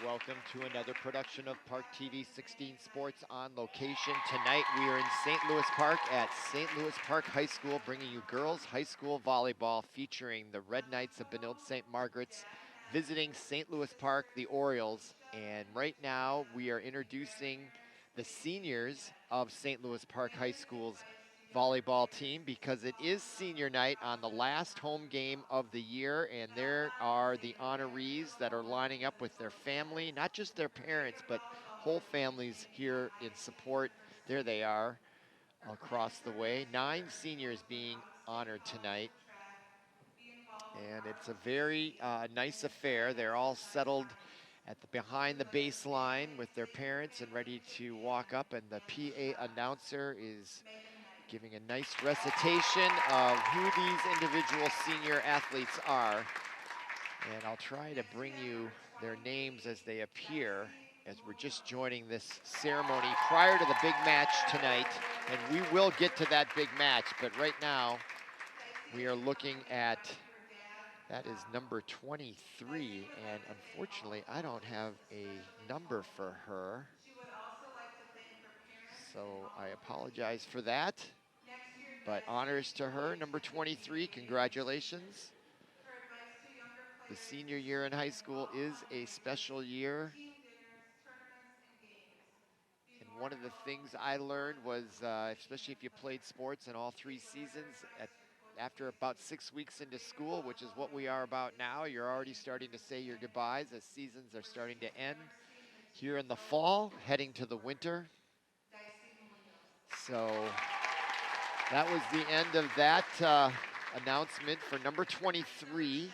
Welcome to another production of ParkTV 16 Sports on location. Tonight we are in St. Louis Park at St. Louis Park High School, bringing you girls high school volleyball featuring the Red Knights of Benilde-St. Margaret's visiting St. Louis Park, the Orioles. And right now we are introducing the seniors of St. Louis Park High School's volleyball team, because it is senior night on the last home game of the year, and there are the honorees that are lining up with their family, not just their parents, but whole families here in support. There they are across the way. 9 seniors being honored tonight, and it's a very nice affair. They're all settled at the behind the baseline with their parents and ready to walk up, and the PA announcer is giving a nice recitation of who these individual senior athletes are. And I'll try to bring you their names as they appear, as we're just joining this ceremony prior to the big match tonight. And we will get to that big match, but right now we are looking at, that is number 23, and unfortunately I don't have a number for her, so I apologize for that. But honors to her, number 23, congratulations. The senior year in high school is a special year. And one of the things I learned was, especially if you played sports in all 3 seasons, after about 6 weeks into school, which is what we are about now, you're already starting to say your goodbyes as seasons are starting to end here in the fall, heading to the winter. So that was the end of that announcement for number 23.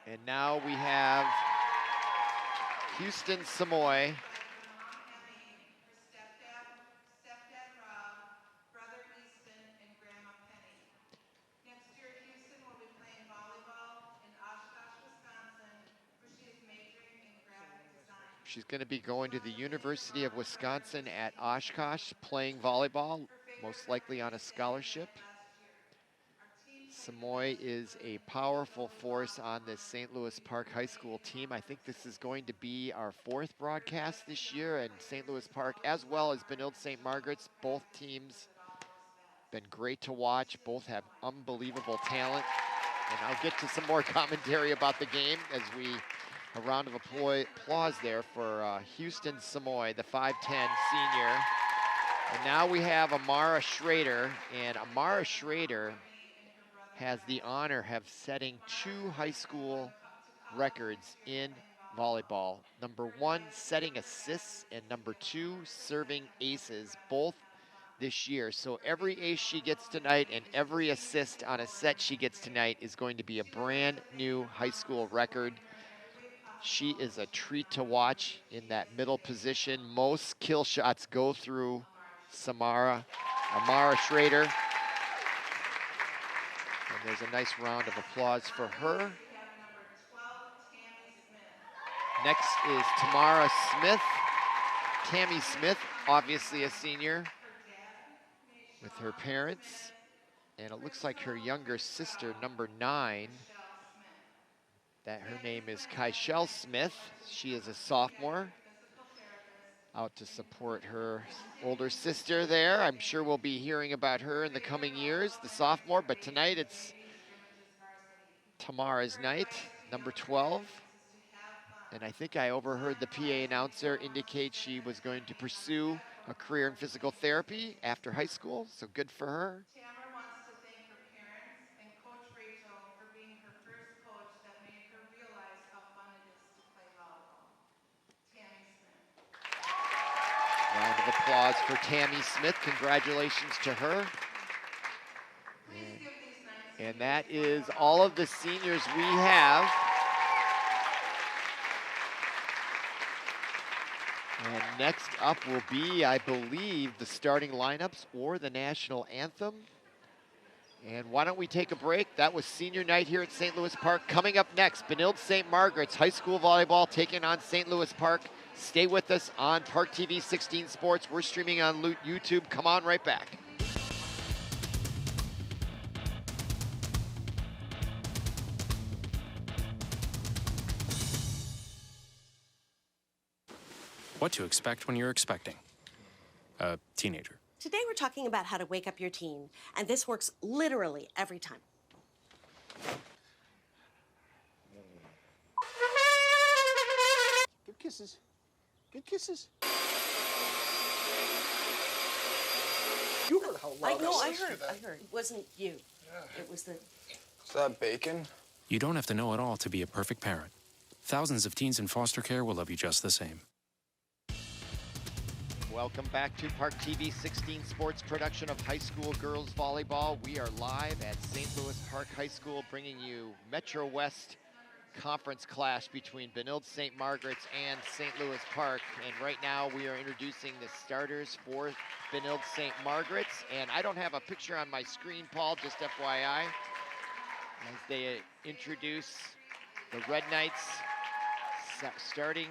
And now we have Houston Samoy. Next year, Houston will be playing volleyball in Oshkosh, Wisconsin, where she is majoring in graphic design. She's going to be going to the University of Wisconsin at Oshkosh, playing volleyball, most likely on a scholarship. Samoy is a powerful force on this St. Louis Park High School team. I think this is going to be our 4th broadcast this year, and St. Louis Park as well as Benilde-St. Margaret's. Both teams been great to watch. Both have unbelievable talent. And I'll get to some more commentary about the game as a round of applause there for Houston Samoy, the 5'10" senior. And now we have Amara Schrader, and Amara Schrader has the honor of setting 2 high school records in volleyball. Number 1, setting assists, and number 2, serving aces, both this year. So every ace she gets tonight and every assist on a set she gets tonight is going to be a brand new high school record. She is a treat to watch in that middle position. Most kill shots go through Amara Schrader. And there's a nice round of applause for her. Next is Tamara Smith. Tammy Smith, obviously a senior with her parents. And it looks like her younger sister, number 9, that her name is Kaishel Smith. She is a sophomore, out to support her older sister there. I'm sure we'll be hearing about her in the coming years, the sophomore, but tonight it's Tamara's night, number 12. And I think I overheard the PA announcer indicate she was going to pursue a career in physical therapy after high school, so good for her. Tamara wants to thank her parents and Coach Rachel for being her first coach that made her realize how fun it is to play volleyball. Tammy Smith. Round of applause for Tammy Smith. Congratulations to her. And that is all of the seniors we have. And next up will be, I believe, the starting lineups or the national anthem. And why don't we take a break? That was senior night here at St. Louis Park. Coming up next, Benilde-St. Margaret's high school volleyball taking on St. Louis Park. Stay with us on ParkTV 16 Sports. We're streaming on YouTube. Come on right back. what to expect when you're expecting a teenager. Today we're talking about how to wake up your teen, and this works literally every time. Give kisses. Give kisses. You heard how loud I heard. It wasn't you. Yeah. It was the... Is that bacon? You don't have to know it all to be a perfect parent. Thousands of teens in foster care will love you just the same. Welcome back to ParkTV 16 Sports production of high school girls volleyball. We are live at St. Louis Park High School bringing you Metro West conference clash between Benilde-St. Margaret's and St. Louis Park. And right now we are introducing the starters for Benilde-St. Margaret's. And I don't have a picture on my screen, Paul, just FYI, as they introduce the Red Knights starting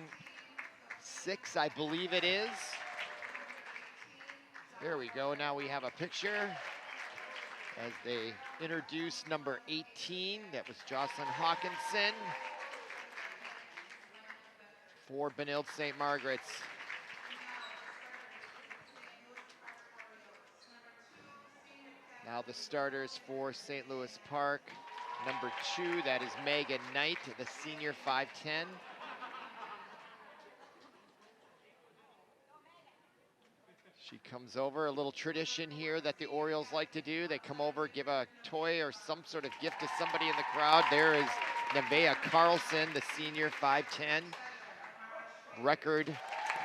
6, I believe it is. There we go, now we have a picture as they introduce number 18, that was Jocelyn Hawkinson for Benilde-St. Margaret's. Now the starters for St. Louis Park. Number 2, that is Megan Knight, the senior 5'10". She comes over, a little tradition here that the Orioles like to do. They come over, give a toy or some sort of gift to somebody in the crowd. There is Nevaeh Carlson, the senior 5'10",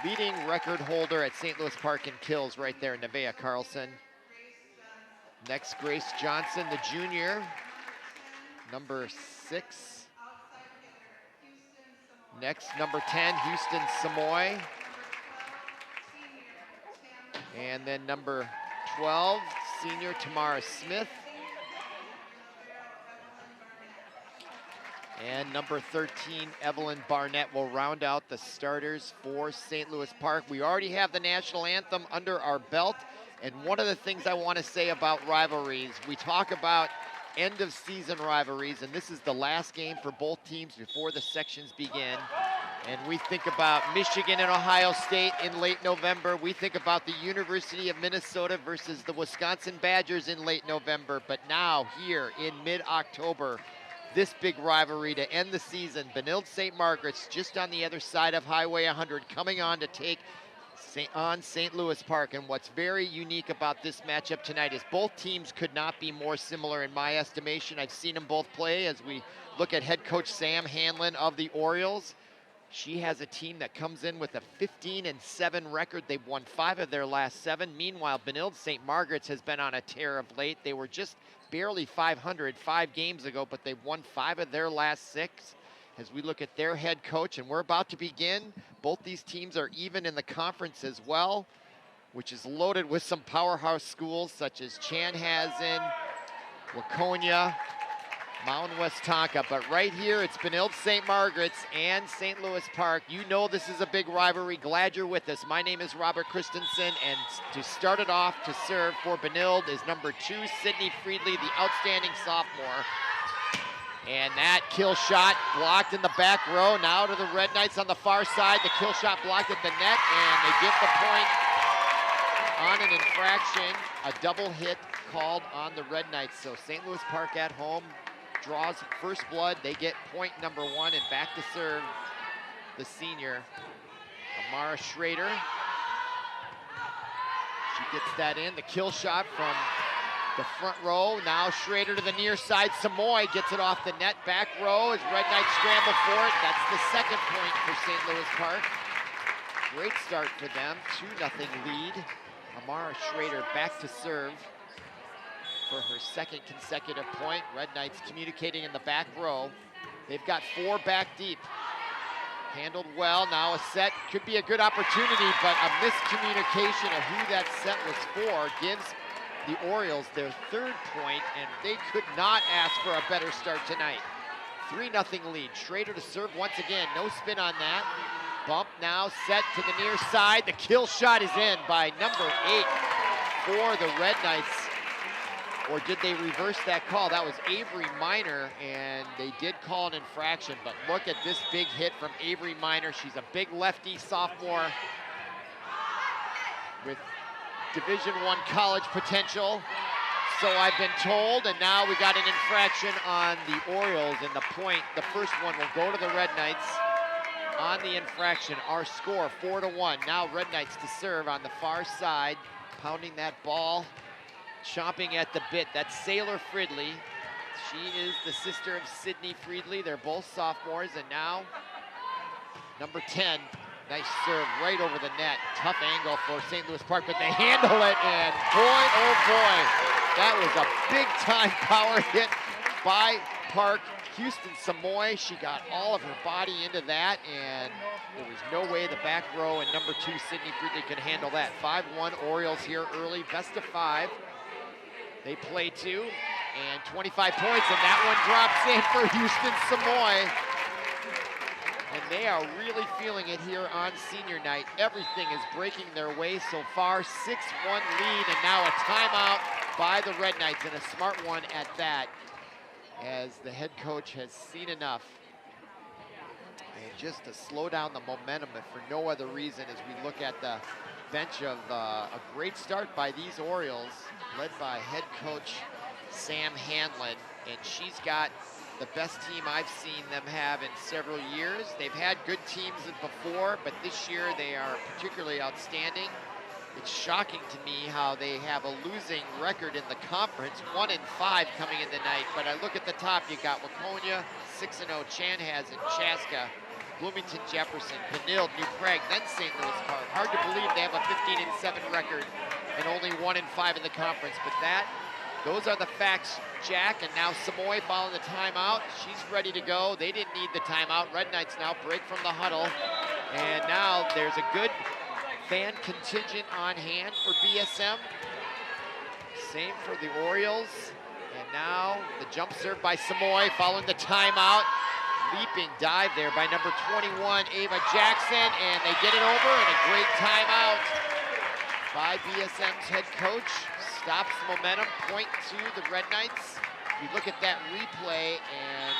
leading record holder at St. Louis Park in kills right there, Nevaeh Carlson. Next, Grace Johnson, the junior, number 6. Next, number 10, Houston Samoy. And then number 12, senior Tamara Smith. And number 13, Evelyn Barnett will round out the starters for St. Louis Park. We already have the national anthem under our belt. And one of the things I want to say about rivalries, we talk about end of season rivalries, and this is the last game for both teams before the sections begin. And we think about Michigan and Ohio State in late November. We think about the University of Minnesota versus the Wisconsin Badgers in late November. But now, here in mid-October, this big rivalry to end the season. Benilde-St. Margaret's just on the other side of Highway 100, coming on to take on St. Louis Park. And what's very unique about this matchup tonight is both teams could not be more similar in my estimation. I've seen them both play as we look at head coach Sam Hanlon of the Orioles. She has a team that comes in with a 15-7 record. They've won 5 of their last 7. Meanwhile, Benilde-St. Margaret's has been on a tear of late. They were just barely 500 5 games ago, but they've won 5 of their last 6. As we look at their head coach, and we're about to begin, both these teams are even in the conference as well, which is loaded with some powerhouse schools such as Chanhassen, Waconia, Mountain West Tonka. But right here, it's Benilde-St. Margaret's and St. Louis Park. You know this is a big rivalry. Glad you're with us. My name is Robert Christensen, and to start it off to serve for Benilde is number 2, Sydney Friedley, the outstanding sophomore. And that kill shot blocked in the back row. Now to the Red Knights on the far side. The kill shot blocked at the net, and they give the point on an infraction. A double hit called on the Red Knights. So St. Louis Park at home draws first blood. They get point number 1, and back to serve the senior, Amara Schrader. She gets that in. The kill shot from the front row. Now Schrader to the near side. Samoy gets it off the net. Back row as Red Knights scramble for it. That's the second point for St. Louis Park. Great start for them. 2-0 lead. Amara Schrader back to serve for her second consecutive point. Red Knights communicating in the back row. They've got 4 back deep. Handled well. Now a set could be a good opportunity, but a miscommunication of who that set was for gives the Orioles their 3rd point, and they could not ask for a better start tonight. 3-0 lead. Schrader to serve once again. No spin on that. Bump now set to the near side. The kill shot is in by number 8 for the Red Knights. Or did they reverse that call? That was Avery Minor, and they did call an infraction. But look at this big hit from Avery Minor. She's a big lefty sophomore with Division I college potential, so I've been told, and now we got an infraction on the Orioles, and the first one will go to the Red Knights on the infraction. Our score, 4-1. Now Red Knights to serve on the far side, pounding that ball, chomping at the bit. That's Sailor Fridley. She is the sister of Sydney Friedley. They're both sophomores, and now number 10, nice serve right over the net. Tough angle for St. Louis Park, but they handle it, and boy, oh boy, that was a big-time power hit by Park. Houston Samoy, she got all of her body into that, and there was no way the back row and number 2, Sydney Friedley, could handle that. 5-1 Orioles here early, best of 5. They play 2, and 25 points, and that one drops in for Houston Samoy. And they are really feeling it here on senior night. Everything is breaking their way so far. 6-1 lead, and now a timeout by the Red Knights, and a smart one at that, as the head coach has seen enough. And just to slow down the momentum, if for no other reason, as we look at the bench of a great start by these Orioles, led by head coach Sam Hanlon, and she's got the best team I've seen them have in several years. They've had good teams before, but this year they are particularly outstanding. It's shocking to me how they have a losing record in the conference, 1-5 coming in the night. But I look at the top, you got Waconia, 6-0, Chanhassen, Chaska, Bloomington Jefferson, Benilde, New Prague, then St. Louis Park. Hard to believe they have a 15-7 record and only 1-5 in the conference, but those are the facts, Jack. And now Samoy following the timeout. She's ready to go. They didn't need the timeout. Red Knights now break from the huddle. And now there's a good fan contingent on hand for BSM. Same for the Orioles. And now the jump serve by Samoy following the timeout. Leaping dive there by number 21, Ava Jackson. And they get it over, and a great timeout by BSM's head coach. Stops the momentum, point to the Red Knights. You look at that replay, and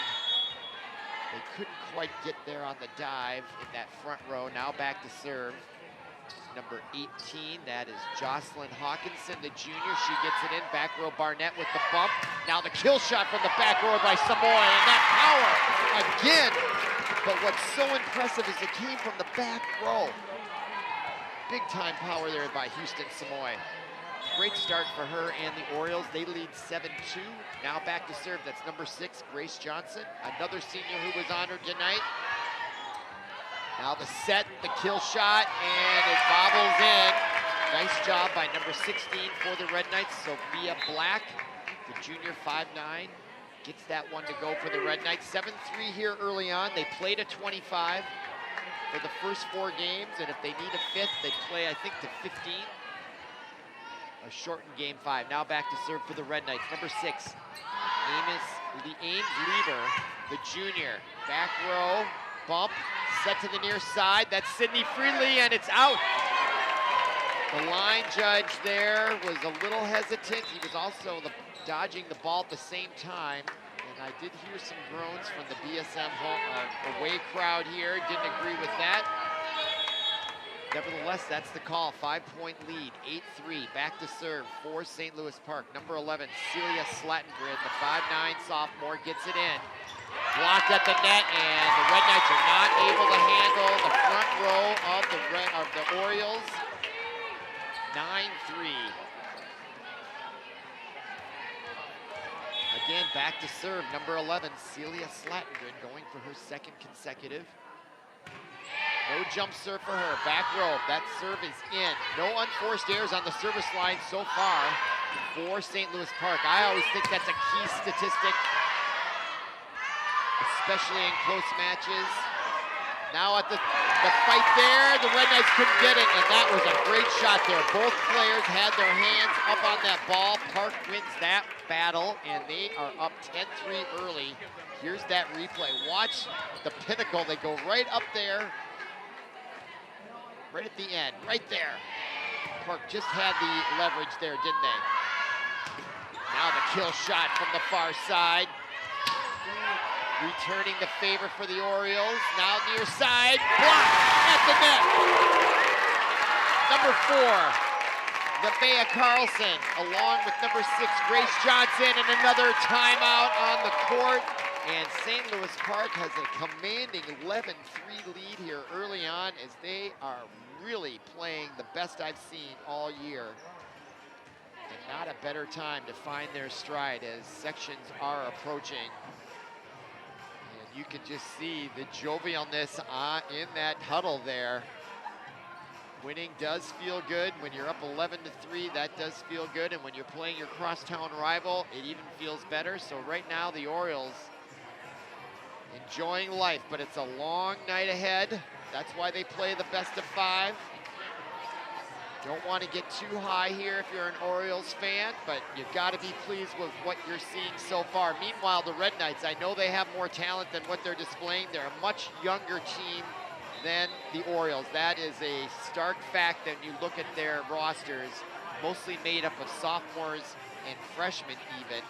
they couldn't quite get there on the dive in that front row. Now back to serve. Number 18, that is Jocelyn Hawkinson, the junior. She gets it in, back row Barnett with the bump. Now the kill shot from the back row by Samoy, and that power again. But what's so impressive is it came from the back row. Big time power there by Houston Samoy. Great start for her and the Orioles. They lead 7-2. Now back to serve. That's number 6, Grace Johnson, another senior who was honored tonight. Now the set, the kill shot, and it bobbles in. Nice job by number 16 for the Red Knights, Sophia Black, the junior 5'9", gets that one to go for the Red Knights. 7-3 here early on. They played a 25 for the first 4 games, and if they need a 5th, they play, I think, to 15. A shortened game 5. Now back to serve for the Red Knights. Number 6, Ames Lieber, the junior. Back row, bump, set to the near side. That's Sydney Friedley, and it's out. The line judge there was a little hesitant. He was also dodging the ball at the same time. And I did hear some groans from the BSM away crowd here. Didn't agree with that. Nevertheless, that's the call. 5-point lead, 8-3. Back to serve for St. Louis Park. Number 11, Celia Slattengrid, the 5'9" sophomore, gets it in. Blocked at the net, and the Red Knights are not able to handle the front row of the Orioles. 9-3. Again, back to serve. Number 11, Celia Slattengrid, going for her 2nd consecutive. No jump serve for her. Back row. That serve is in. No unforced errors on the service line so far for St. Louis Park. I always think that's a key statistic, especially in close matches. Now at the fight there, the Red Knights couldn't get it, and that was a great shot there. Both players had their hands up on that ball. Park wins that battle, and they are up 10-3 early. Here's that replay. Watch the pinnacle. They go right up there. Right at the end, right there. Park just had the leverage there, didn't they? Now the kill shot from the far side. Returning the favor for the Orioles. Now near side, blocked at the net. Number 4, Nevaeh Carlson, along with number 6, Grace Johnson, and another timeout on the court. And St. Louis Park has a commanding 11-3 lead here early on as they are really playing the best I've seen all year. And not a better time to find their stride as sections are approaching. And you can just see the jovialness in that huddle there. Winning does feel good. When you're up 11-3, that does feel good. And when you're playing your crosstown rival, it even feels better. So right now, the Orioles enjoying life, but it's a long night ahead. That's why they play the best of 5. Don't want to get too high here if you're an Orioles fan, but you've got to be pleased with what you're seeing so far. Meanwhile, the Red Knights, I know they have more talent than what they're displaying. They're a much younger team than the Orioles. That is a stark fact when you look at their rosters, mostly made up of sophomores and freshmen even.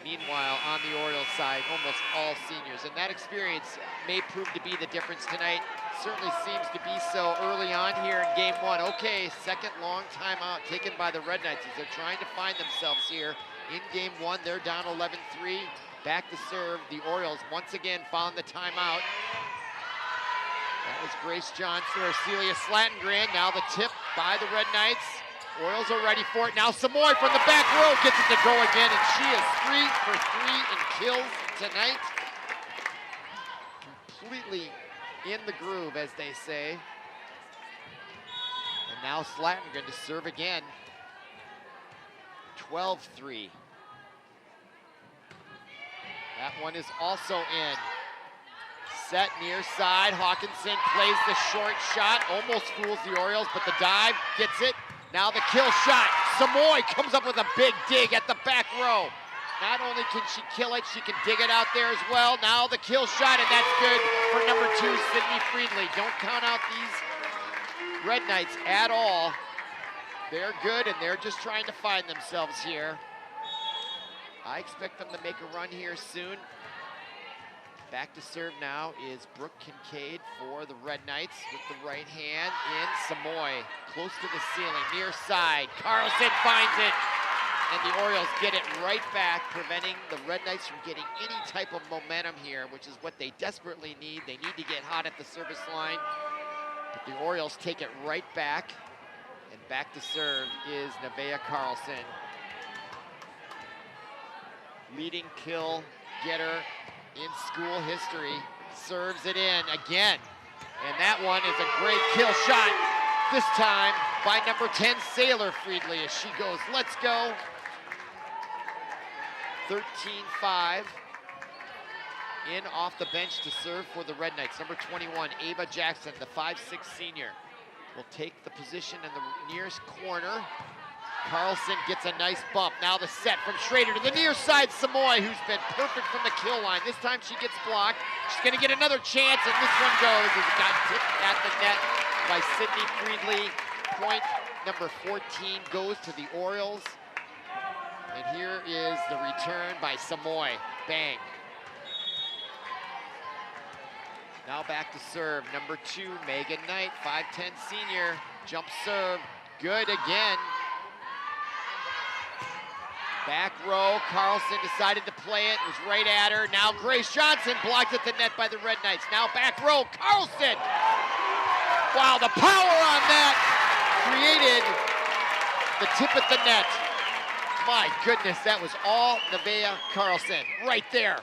Meanwhile, on the Orioles side, almost all seniors. And that experience may prove to be the difference tonight. Certainly seems to be so early on here in game 1. Okay, second long timeout taken by the Red Knights as they're trying to find themselves here in game 1. They're down 11-3. Back to serve. The Orioles once again found the timeout. That was Grace Johnson or Celia Slattengren. Now the tip by the Red Knights. Orioles are ready for it. Now Samoy from the back row gets it to go again, and she is 3 for 3 in kills tonight. Completely in the groove, as they say. And now Slattengren to serve again. 12-3. That one is also in. Set near side. Hawkinson plays the short shot. Almost fools the Orioles, but the dive gets it. Now the kill shot. Samoy comes up with a big dig at the back row. Not only can she kill it, she can dig it out there as well. Now the kill shot, and that's good for number 2, Sydney Friedley. Don't count out these Red Knights at all. They're good, and they're just trying to find themselves here. I expect them to make a run here soon. Back to serve now is Brooke Kincaid for the Red Knights with the right hand in. Samoy close to the ceiling, near side. Carlson finds it, and the Orioles get it right back, preventing the Red Knights from getting any type of momentum here, which is what they desperately need. They need to get hot at the service line, but the Orioles take it right back, and back to serve is Nevaeh Carlson. Leading kill getter in school history, serves it in again. And that one is a great kill shot, this time by number 10, Sailor Friedley, as she goes, let's go. 13-5. In off the bench to serve for the Red Knights. Number 21, Ava Jackson, the 5'6" senior, will take the position in the nearest corner. Carlson gets a nice bump. Now the set from Schrader to the near side, Samoy, who's been perfect from the kill line. This time she gets blocked. She's gonna get another chance, and this one goes as it got tipped at the net by Sydney Friedley. Point number 14 goes to the Orioles. And here is the return by Samoy. Bang. Now back to serve, number 2, Megan Knight, 5'10" senior. Jump serve, good again. Back row, Carlson decided to play it, was right at her. Now Grace Johnson blocked at the net by the Red Knights. Now back row, Carlson! Wow, the power on that created the tip at the net. My goodness, that was all Nevaeh Carlson right there,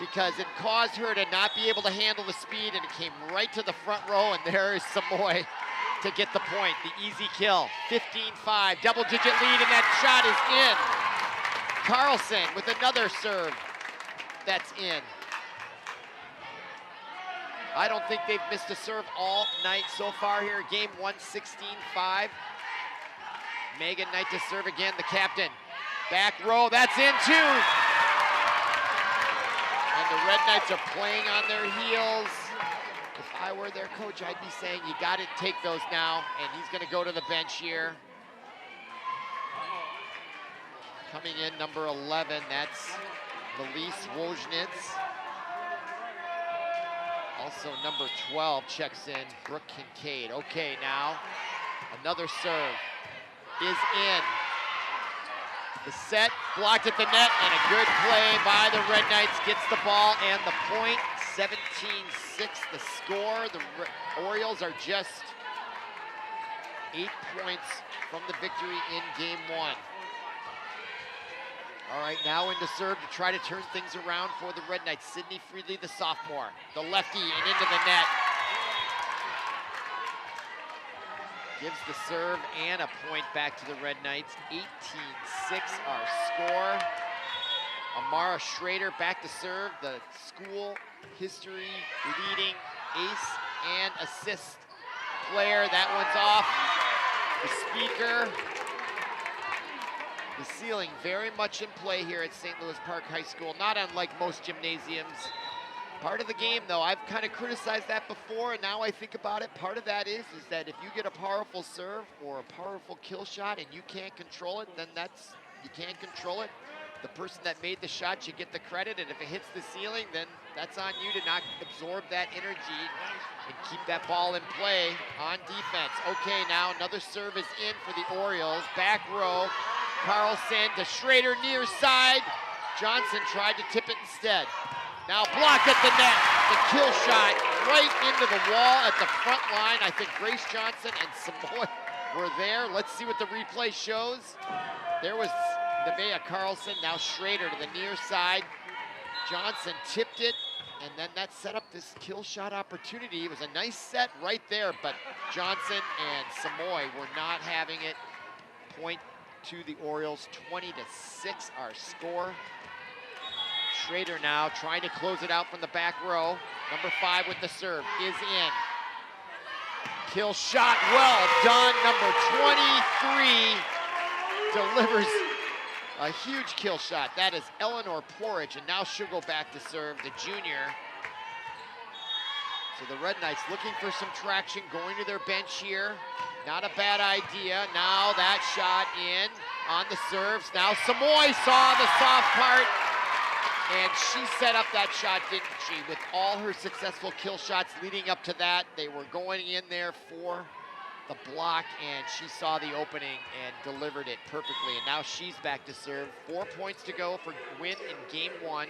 because it caused her to not be able to handle the speed, and it came right to the front row, and there is Samoy to get the point, the easy kill. 15-5, double-digit lead, and that shot is in. Carlson with another serve. That's in. I don't think they've missed a serve all night so far here. Game 1, 16-5. Megan Knight to serve again, the captain. Back row, that's in too. And the Red Knights are playing on their heels. If I were their coach, I'd be saying, you gotta take those now. And he's gonna go to the bench here. Coming in, number 11, that's Melise Wojnitz. Also number 12 checks in, Brooke Kincaid. Okay, now, another serve. is in. The set blocked at the net, and a good play by the Red Knights gets the ball and the point. 17-6 the score. The Orioles are just 8 points from the victory in game one. All right, now into serve to try to turn things around for the Red Knights. Sydney Friedley, the sophomore, the lefty, and into the net. Gives the serve and a point back to the Red Knights. 18-6 our score. Amara Schrader back to serve, the school history leading ace and assist player. That one's off the speaker. The ceiling very much in play here at St. Louis Park High School, not unlike most gymnasiums. Part of the game, though, I've kind of criticized that before, and now I think about it, part of that is that if you get a powerful serve or a powerful kill shot and you can't control it, then you can't control it. The person that made the shot should get the credit, and if it hits the ceiling, then that's on you to not absorb that energy and keep that ball in play on defense. Okay, now another serve is in for the Orioles. Back row, Carlson to Schrader near side. Johnson tried to tip it instead. Now blocked at the net. The kill shot right into the wall at the front line. I think Grace Johnson and Samoy were there. Let's see what the replay shows. There was Nevaeh Carlson, now Schrader to the near side. Johnson tipped it, and then that set up this kill shot opportunity. It was a nice set right there, but Johnson and Samoy were not having it. Point to the Orioles, 20-6 our score. Schrader now trying to close it out from the back row. Number 5 with the serve is in. Kill shot, well done. Number 23 delivers a huge kill shot. That is Eleanor Porridge, and now she'll go back to serve, the junior. So the Red Knights looking for some traction, going to their bench here. Not a bad idea. Now that shot in on the serves. Now Samoy saw the soft part, and she set up that shot, didn't she? With all her successful kill shots leading up to that, they were going in there for the block, and she saw the opening and delivered it perfectly. And now she's back to serve. 4 points to go for win in game one.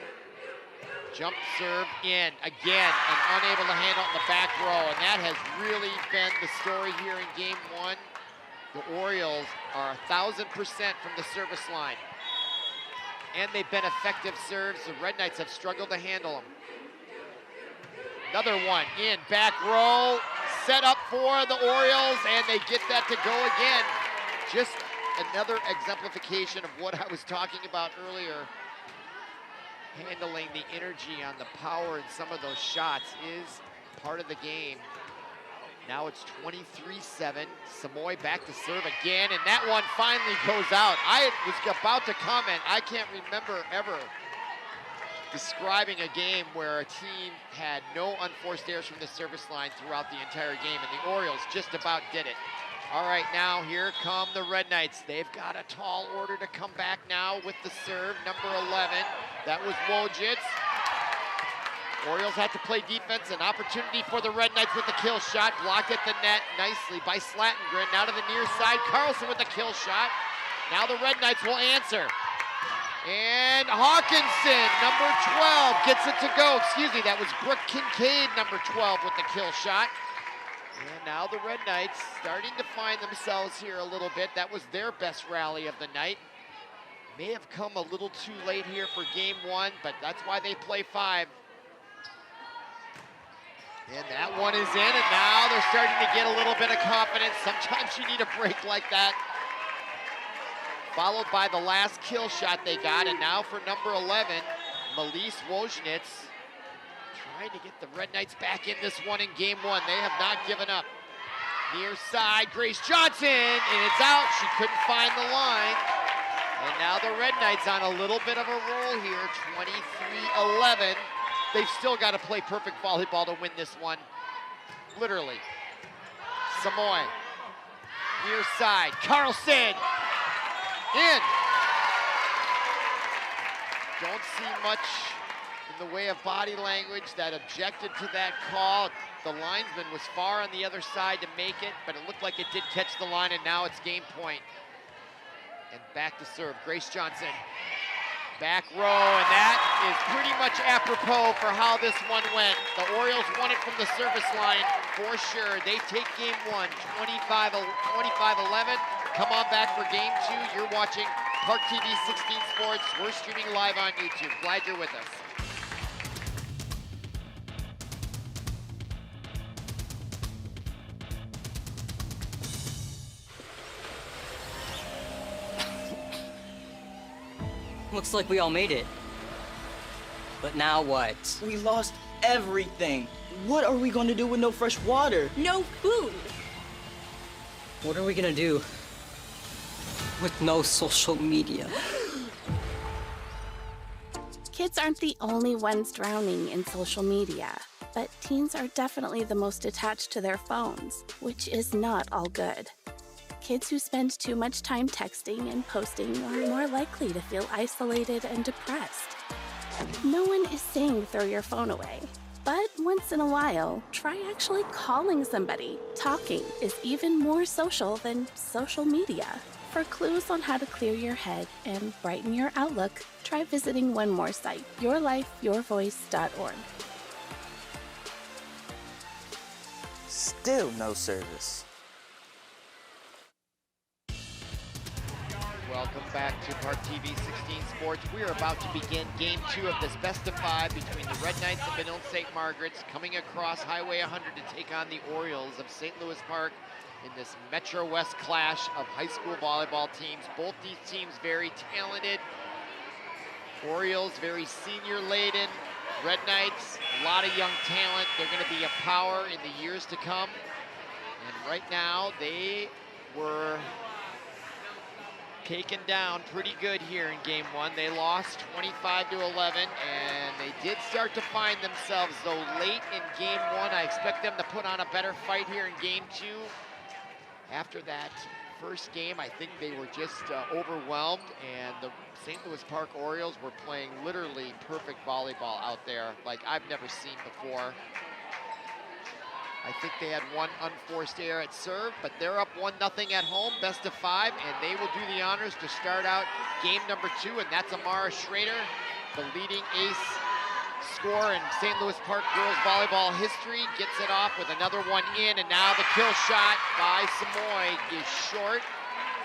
Jump serve in again, and unable to handle it in the back row. And that has really been the story here in game one. The Orioles are 1,000% from the service line. And they've been effective serves. The Red Knights have struggled to handle them. Another one in back row, set up for the Orioles, and they get that to go again. Just another exemplification of what I was talking about earlier. Handling the energy on the power in some of those shots is part of the game. Now it's 23-7. Samoy back to serve again, and that one finally goes out. I was about to comment, I can't remember ever describing a game where a team had no unforced errors from the service line throughout the entire game, and the Orioles just about did it. All right, now here come the Red Knights. They've got a tall order to come back now with the serve, number 11. That was Wojcicki. Orioles had to play defense, an opportunity for the Red Knights with the kill shot, blocked at the net nicely by Slattengren. Now to the near side, Carlson with the kill shot. Now the Red Knights will answer. And Hawkinson, number 12, gets it to go. Excuse me, that was Brooke Kincaid, number 12, with the kill shot. And now the Red Knights starting to find themselves here a little bit. That was their best rally of the night. May have come a little too late here for game one, but that's why they play 5. And that one is in, and now they're starting to get a little bit of confidence. Sometimes you need a break like that. Followed by the last kill shot they got, and now for number 11, Melise Wojcicki, trying to get the Red Knights back in this one in game one. They have not given up. Near side, Grace Johnson, and it's out. She couldn't find the line. And now the Red Knights on a little bit of a roll here, 23-11. They've still got to play perfect volleyball to win this one, literally. Samoy, near side, Carlson, in. Don't see much in the way of body language that objected to that call. The linesman was far on the other side to make it, but it looked like it did catch the line, and now it's game point. And back to serve, Grace Johnson. Back row, and that is pretty much apropos for how this one went. The Orioles won it from the service line for sure. They take game one, 25-11. Come on back for game two. You're watching ParkTV 16 Sports. We're streaming live on YouTube. Glad you're with us. Looks like we all made it. But now what? We lost everything. What are we going to do with no fresh water? No food. What are we gonna do with no social media? Kids aren't the only ones drowning in social media, but teens are definitely the most attached to their phones, which is not all good. Kids who spend too much time texting and posting are more likely to feel isolated and depressed. No one is saying throw your phone away, but once in a while, try actually calling somebody. Talking is even more social than social media. For clues on how to clear your head and brighten your outlook, try visiting one more site, yourlifeyourvoice.org. Still no service. Welcome back to ParkTV 16 Sports. We are about to begin game two of this best of five between the Red Knights and Benilde-St. Margaret's, coming across Highway 100 to take on the Orioles of St. Louis Park in this Metro West clash of high school volleyball teams. Both these teams very talented. Orioles very senior laden. Red Knights, a lot of young talent. They're going to be a power in the years to come. And right now they were taken down pretty good here in game one. They lost 25-11, and they did start to find themselves though late in game one. I expect them to put on a better fight here in game two. After that first game, I think they were just overwhelmed, and the St. Louis Park Orioles were playing literally perfect volleyball out there like I've never seen before. I think they had one unforced error at serve, but they're up 1-0 at home, best of five, and they will do the honors to start out game number two, and that's Amara Schrader, the leading ace scorer in St. Louis Park girls volleyball history, gets it off with another one in, and now the kill shot by Samoy is short,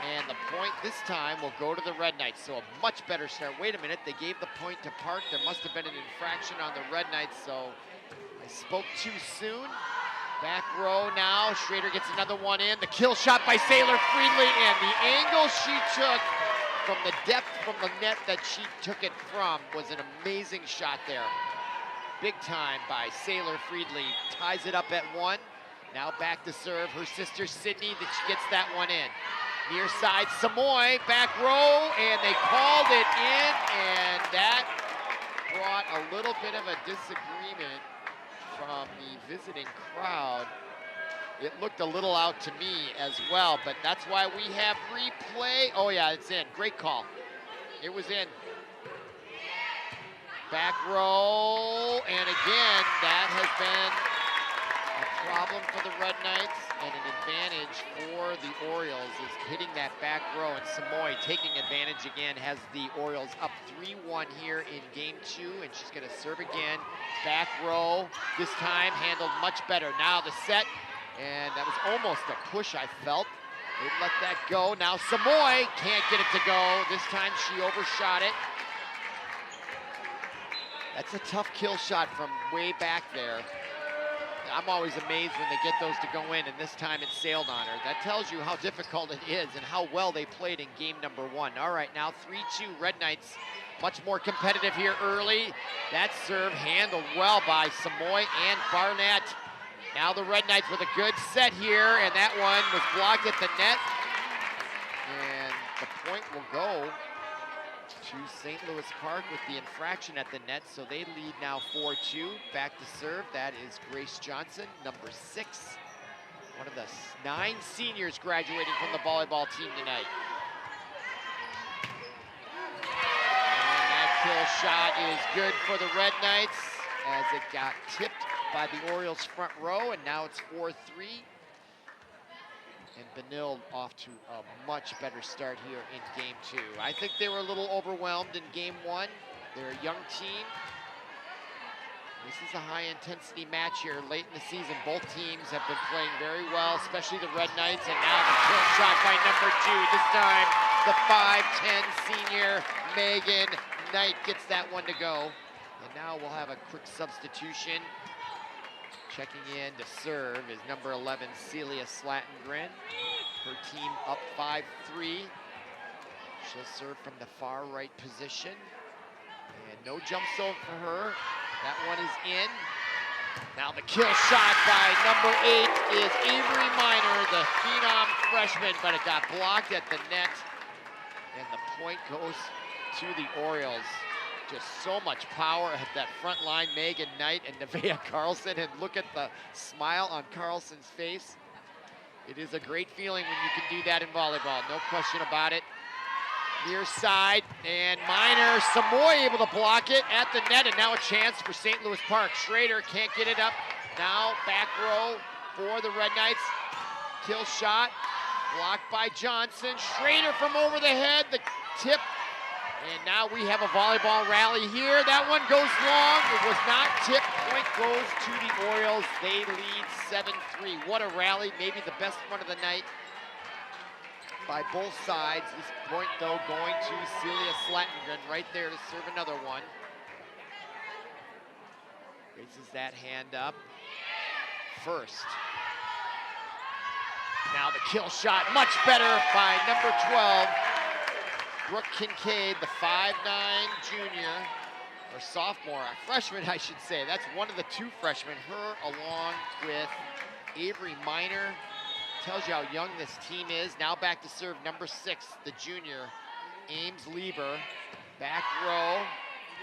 and the point this time will go to the Red Knights, so a much better start. Wait a minute, they gave the point to Park. There must have been an infraction on the Red Knights, so I spoke too soon. Back row now, Schrader gets another one in. The kill shot by Sailor Friedley, and the angle she took from the depth from the net that she took it from was an amazing shot there. Big time by Sailor Friedley. Ties it up at one. Now back to serve her sister Sydney, that she gets that one in. Near side, Samoy, back row, and they called it in, and that brought a little bit of a disagreement from the visiting crowd. It looked a little out to me as well, but that's why we have replay. Oh yeah, it's in. Great call. It was in. Back row, and again, that has been a problem for the Red Knights, and an advantage for the Orioles is hitting that back row, and Samoy taking advantage again, has the Orioles up 3-1 here in game two, and she's gonna serve again. Back row, this time handled much better. Now the set, and that was almost a push, I felt. They let that go. Now Samoy can't get it to go. This time she overshot it. That's a tough kill shot from way back there. I'm always amazed when they get those to go in, and this time it sailed on her. That tells you how difficult it is and how well they played in game number one. All right, now 3-2 Red Knights, much more competitive here early. That serve handled well by Samoy and Barnett. Now the Red Knights with a good set here, and that one was blocked at the net. And the point will go to St. Louis Park with the infraction at the net, so they lead now 4-2. Back to serve, that is Grace Johnson, number 6. One of the 9 seniors graduating from the volleyball team tonight. And that kill shot is good for the Red Knights as it got tipped by the Orioles front row, and now it's 4-3. And Benilde off to a much better start here in game 2. I think they were a little overwhelmed in game 1. They're a young team. This is a high-intensity match here late in the season. Both teams have been playing very well, especially the Red Knights, and now the kill shot by number 2. This time, the 5'10" senior Megan Knight gets that one to go. And now we'll have a quick substitution. Checking in to serve is number 11, Celia Slattengren. Her team up 5-3. She'll serve from the far right position. And no jump zone for her. That one is in. Now the kill shot by number 8 is Avery Minor, the phenom freshman, but it got blocked at the net. And the point goes to the Orioles. Just so much power at that front line, Megan Knight and Nevaeh Carlson, and look at the smile on Carlson's face. It is a great feeling when you can do that in volleyball, no question about it. Near side, and Minor, Samoy able to block it at the net, and now a chance for St. Louis Park. Schrader can't get it up. Now back row for the Red Knights. Kill shot, blocked by Johnson. Schrader from over the head, the tip. And now we have a volleyball rally here. That one goes long. It was not tipped. Point goes to the Orioles. They lead 7-3. What a rally. Maybe the best one of the night by both sides. This point, though, going to Celia Slattengren right there to serve another one. Raises that hand up. First. Now the kill shot, much better by number 12. Brooke Kincaid, the 5'9" junior, or sophomore, a freshman, I should say. That's one of the 2 freshmen, her along with Avery Minor. Tells you how young this team is. Now back to serve number 6, the junior, Ames Lieber. Back row,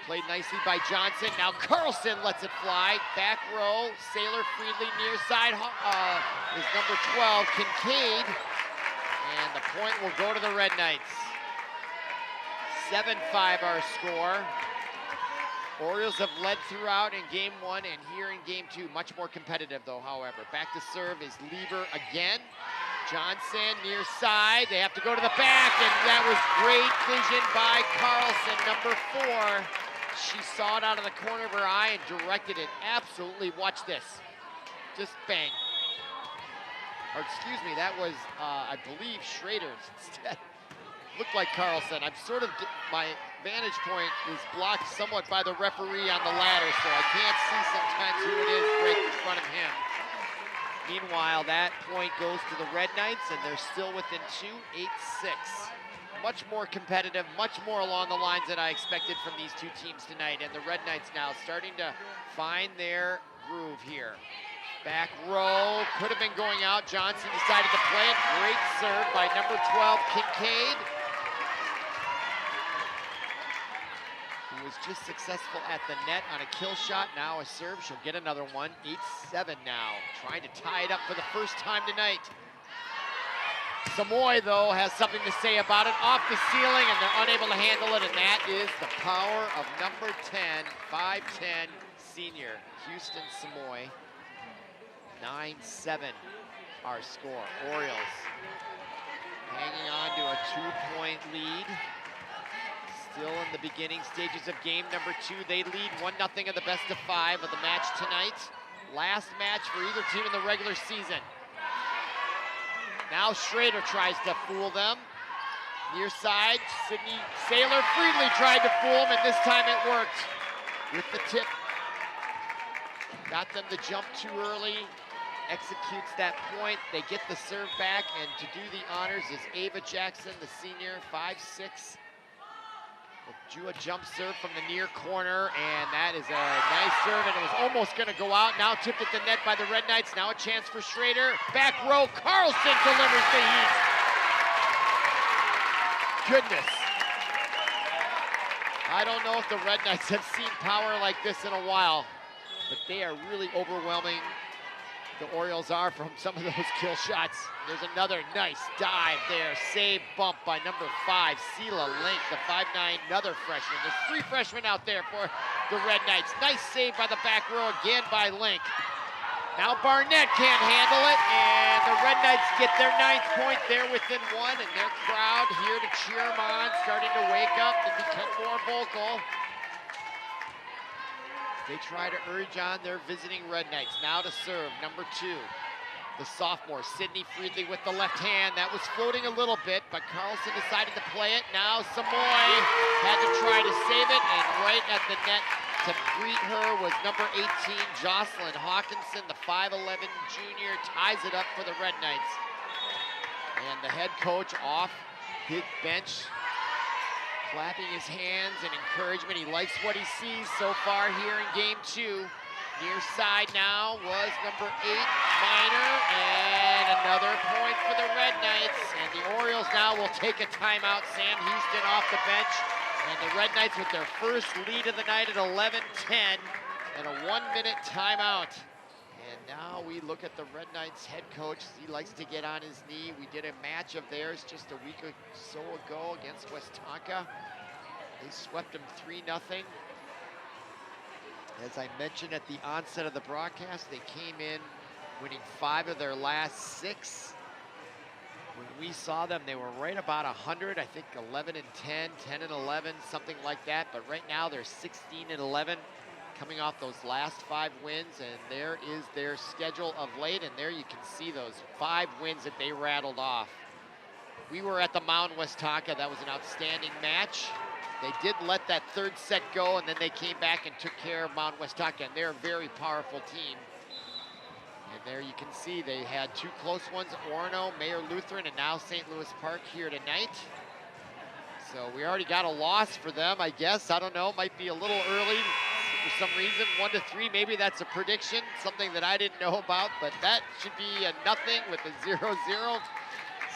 played nicely by Johnson. Now Carlson lets it fly. Back row, Sailor Friedley near side is number 12, Kincaid. And the point will go to the Red Knights. 7-5 our score. Orioles have led throughout in game 1 and here in game 2. Much more competitive though, however. Back to serve is Lieber again. Johnson near side. They have to go to the back, and that was great vision by Carlson, number 4. She saw it out of the corner of her eye and directed it. Absolutely, watch this. Just bang. Or excuse me, that was, I believe, Schrader's instead. Looked like Carlson. I'm sort of, my vantage point is blocked somewhat by the referee on the ladder, so I can't see sometimes who it is right in front of him. Meanwhile, that point goes to the Red Knights, and they're still within 2, 8-6. Much more competitive, much more along the lines that I expected from these 2 teams tonight, and the Red Knights now starting to find their groove here. Back row, could have been going out. Johnson decided to play it. Great serve by number 12, Kincaid. Who was just successful at the net on a kill shot. Now a serve, she'll get another one. 8-7 now, trying to tie it up for the first time tonight. Samoy, though, has something to say about it. Off the ceiling, and they're unable to handle it, and that is the power of number 10, 5'10", senior, Houston Samoy. 9-7 our score. Orioles hanging on to a 2-point lead. Still in the beginning stages of game number 2. They lead 1-0 in the best of 5 of the match tonight. Last match for either team in the regular season. Now Schrader tries to fool them. Near side, Sydney Sailor Friedley tried to fool him, and this time it worked with the tip. Got them to jump too early. Executes that point. They get the serve back, and to do the honors is Ava Jackson, the senior, 5'6". Drew a jump serve from the near corner, and that is a nice serve, and it was almost going to go out. Now tipped at the net by the Red Knights. Now a chance for Schrader. Back row, Carlson delivers the heat. Goodness. I don't know if the Red Knights have seen power like this in a while, but they are really overwhelming. The Orioles are from some of those kill shots. There's another nice dive there. Save bump by number 5, Sela Link, the 5'9", another freshman. There's 3 freshmen out there for the Red Knights. Nice save by the back row again by Link. Now Barnett can't handle it, and the Red Knights get their 9th point. They're within 1, and their crowd here to cheer them on, starting to wake up and become more vocal. They try to urge on their visiting Red Knights. Now to serve, number 2, the sophomore, Sydney Friedley with the left hand. That was floating a little bit, but Carlson decided to play it. Now Samoy had to try to save it, and right at the net to greet her was number 18, Jocelyn Hawkinson, the 5'11 junior, ties it up for the Red Knights. And the head coach off his bench, clapping his hands in encouragement. He likes what he sees so far here in game 2. Near side now was number 8, Minor, and another point for the Red Knights. And the Orioles now will take a timeout. Sam Houston off the bench. And the Red Knights with their first lead of the night at 11-10 and a 1-minute timeout. And now we look at the Red Knights head coach. He likes to get on his knee. We did a match of theirs just a week or so ago against Westonka. They swept them 3-0. As I mentioned at the onset of the broadcast, they came in winning 5 of their last 6. When we saw them, they were right about 100, I think 11-10, 10-11, something like that. But right now they're 16-11, coming off those last 5 wins. And there is their schedule of late. And there you can see those 5 wins that they rattled off. We were at the Mount Westonka. That was an outstanding match. They did let that 3rd set go, and then they came back and took care of Mount Westonka. And they're a very powerful team. And there you can see they had 2 close ones, Orono, Mayor Lutheran, and now St. Louis Park here tonight. So we already got a loss for them, I guess. I don't know, might be a little early for some reason. 1-3, maybe that's a prediction, something that I didn't know about, but that should be a nothing with a 0-0.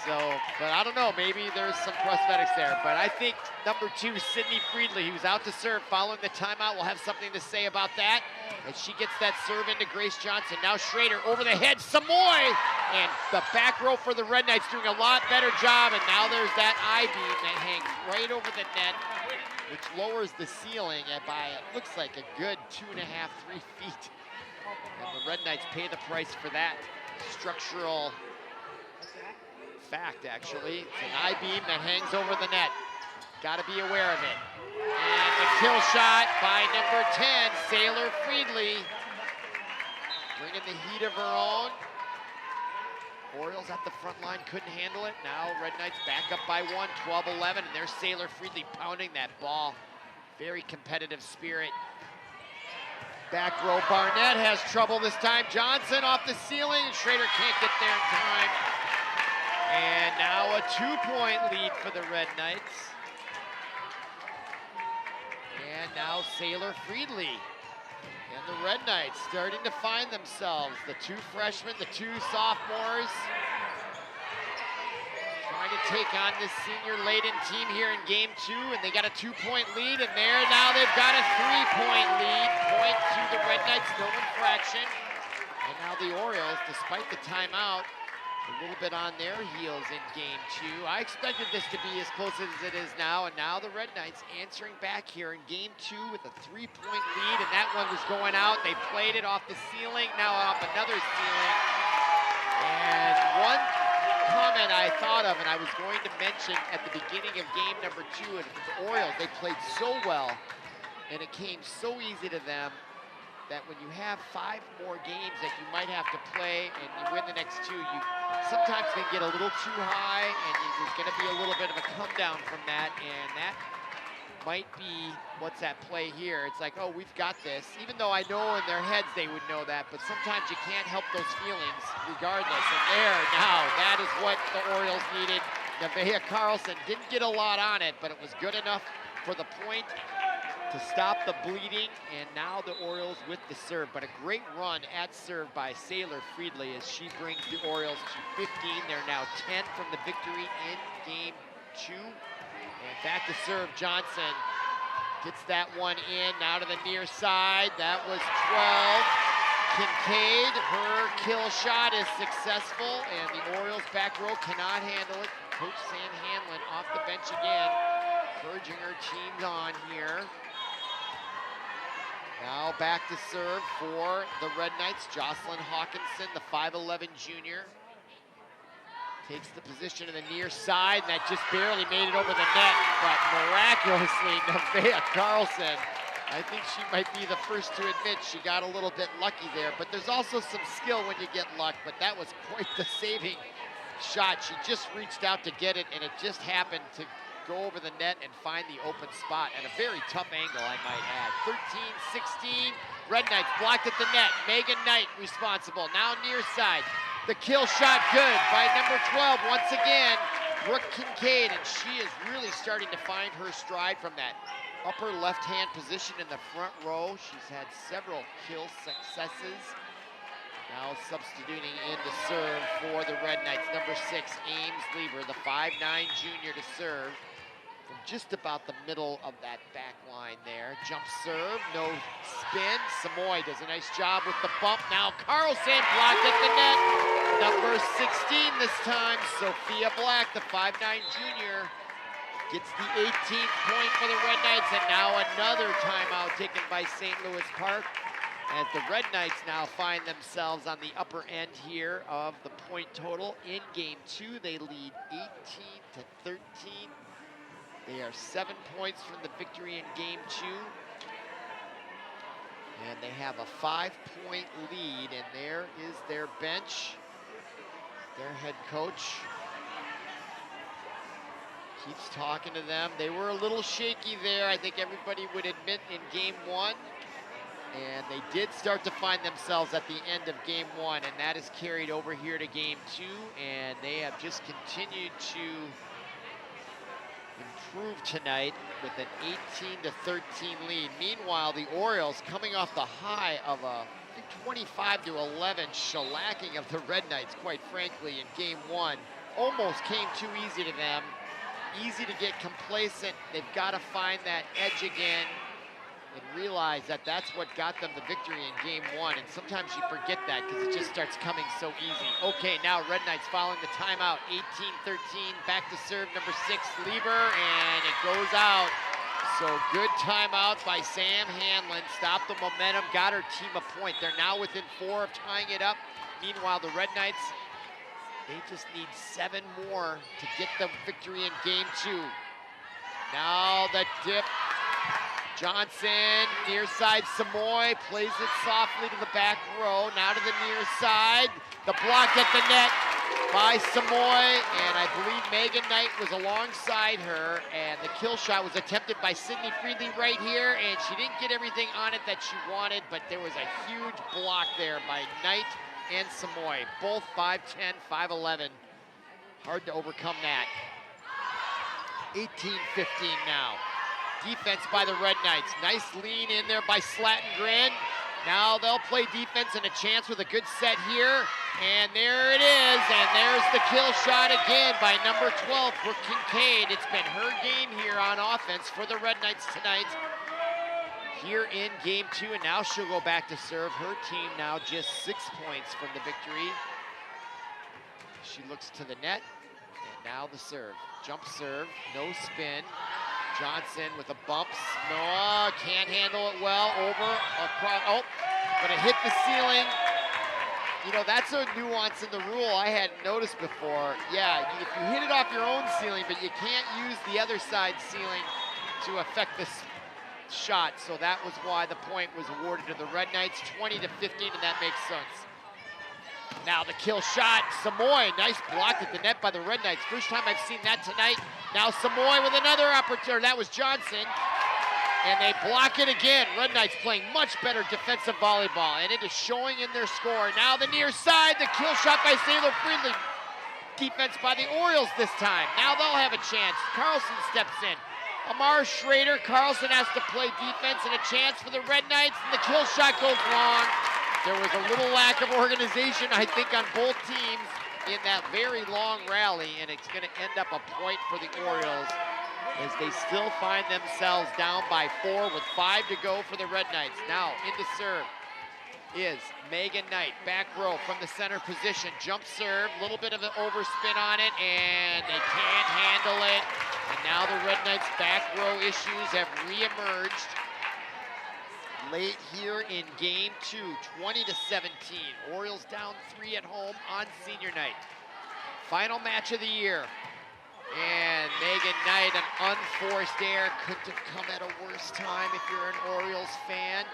So, but I don't know, maybe there's some prosthetics there. But I think number 2, Sydney Friedley, who's out to serve following the timeout, will have something to say about that. As she gets that serve into Grace Johnson. Now Schrader over the head, Samoy! And the back row for the Red Knights doing a lot better job. And now there's that I-beam that hangs right over the net, which lowers the ceiling by, it looks like a good 2.5, 3 feet. And the Red Knights pay the price for that structural fact, actually. It's an I-beam that hangs over the net. Got to be aware of it. And a kill shot by number 10, Sailor Friedley. Bringing the heat of her own. Orioles at the front line couldn't handle it. Now Red Knights back up by 1, 12-11, and there's Sailor Friedley pounding that ball. Very competitive spirit. Back row, Barnett has trouble this time. Johnson off the ceiling, and Schrader can't get there in time. And now a 2-point lead for the Red Knights. And now Sailor Friedley and the Red Knights starting to find themselves. The 2 freshmen, the 2 sophomores, trying to take on this senior-laden team here in game 2, and they got a 2-point lead, and there now they've got a 3-point lead. Point to the Red Knights, no infraction. And now the Orioles, despite the timeout, a little bit on their heels in game 2. I expected this to be as close as it is now, and now the Red Knights answering back here in game 2 with a 3-point lead, and that one was going out. They played it off the ceiling, now off another ceiling. And one comment I thought of, and I was going to mention at the beginning of game number 2, and the Orioles, they played so well, and it came so easy to them, that when you have 5 more games that you might have to play and you win the next 2, you sometimes can get a little too high, and there's going to be a little bit of a come down from that, and that might be what's at play here. It's like, oh, we've got this, even though I know in their heads they would know that, but sometimes you can't help those feelings regardless. And there, now, that is what the Orioles needed. Nevaeh Carlson didn't get a lot on it, but it was good enough for the point to stop the bleeding, and now the Orioles with the serve. But a great run at serve by Sailor Friedley as she brings the Orioles to 15. They're now 10 from the victory in game 2. And back to serve, Johnson gets that one in, now to the near side. That was 12. Kincaid, her kill shot is successful, and the Orioles back row cannot handle it. Coach Sam Hanlon off the bench again, encouraging her teams on here. Now back to serve for the Red Knights. Jocelyn Hawkinson, the 5'11 junior. Takes the position in the near side, and that just barely made it over the net. But miraculously, Nevaeh Carlson, I think she might be the first to admit she got a little bit lucky there. But there's also some skill when you get luck, but that was quite the saving shot. She just reached out to get it, and it just happened to go over the net and find the open spot at a very tough angle, I might add. 13-16, Red Knights blocked at the net. Megan Knight responsible, now near side. The kill shot good by number 12 once again, Brooke Kincaid, and she is really starting to find her stride from that upper left-hand position in the front row. She's had several kill successes. Now substituting in to serve for the Red Knights, number 6, Ames Lieber, the 5'9 junior to serve from just about the middle of that back line there. Jump serve, no spin. Samoy does a nice job with the bump. Now Carlson blocked at the net. Number 16 this time, Sophia Black, the 5'9 junior, gets the 18th point for the Red Knights, and now another timeout taken by St. Louis Park, as the Red Knights now find themselves on the upper end here of the point total. In game 2, they lead 18-13. They are 7 points from the victory in game 2. And they have a 5-point lead, and there is their bench. Their head coach keeps talking to them. They were a little shaky there, I think everybody would admit, in game 1. And they did start to find themselves at the end of game 1, and that is carried over here to game 2, and they have just continued to improve tonight with an 18-13 lead. Meanwhile, the Orioles, coming off the high of a 25-11 shellacking of the Red Knights, quite frankly, in game 1, almost came too easy to them. Easy to get complacent. They've got to find that edge again and realize that that's what got them the victory in game 1. And sometimes you forget that because it just starts coming so easy. Okay, now Red Knights following the timeout. 18-13, back to serve number 6, Lieber, and it goes out. So good timeout by Sam Hanlon. Stopped the momentum, got her team a point. They're now within 4 of tying it up. Meanwhile, the Red Knights, they just need 7 more to get the victory in game 2. Now the dip. Johnson, near side, Samoy plays it softly to the back row. Now to the near side. The block at the net by Samoy, and I believe Megan Knight was alongside her, and the kill shot was attempted by Sydney Friedley right here, and she didn't get everything on it that she wanted, but there was a huge block there by Knight and Samoy, both 5'10", 5'11". Hard to overcome that. 18-15 now. Defense by the Red Knights. Nice lean in there by Slattengren. Now they'll play defense and a chance with a good set here. And there it is, and there's the kill shot again by number 12, Brooke Kincaid. It's been her game here on offense for the Red Knights tonight here in game 2, and now she'll go back to serve. Her team now just 6 points from the victory. She looks to the net, and now the serve. Jump serve, no spin. Johnson with the bumps. Noah can't handle it well. Over, across, oh, but it hit the ceiling. You know, that's a nuance in the rule I hadn't noticed before. Yeah, if you hit it off your own ceiling, but you can't use the other side's ceiling to affect this shot. So that was why the point was awarded to the Red Knights, 20-15, and that makes sense. Now the kill shot, Samoy, nice block at the net by the Red Knights. First time I've seen that tonight. Now Samoy with another opportunity, that was Johnson. And they block it again. Red Knights playing much better defensive volleyball, and it is showing in their score. Now the near side, the kill shot by Sailor Friedley. Defense by the Orioles this time. Now they'll have a chance. Carlson steps in. Amar Schrader, Carlson has to play defense and a chance for the Red Knights, and the kill shot goes long. There was a little lack of organization, I think, on both teams in that very long rally, and it's going to end up a point for the Orioles as they still find themselves down by 4 with 5 to go for the Red Knights. Now, into serve is Megan Knight, back row from the center position. Jump serve, a little bit of an overspin on it, and they can't handle it. And now the Red Knights' back row issues have reemerged. late here in game 2, 20-17. Orioles down 3 at home on senior night. Final match of the year. And Megan Knight, an unforced error, couldn't have come at a worse time if you're an Orioles fan.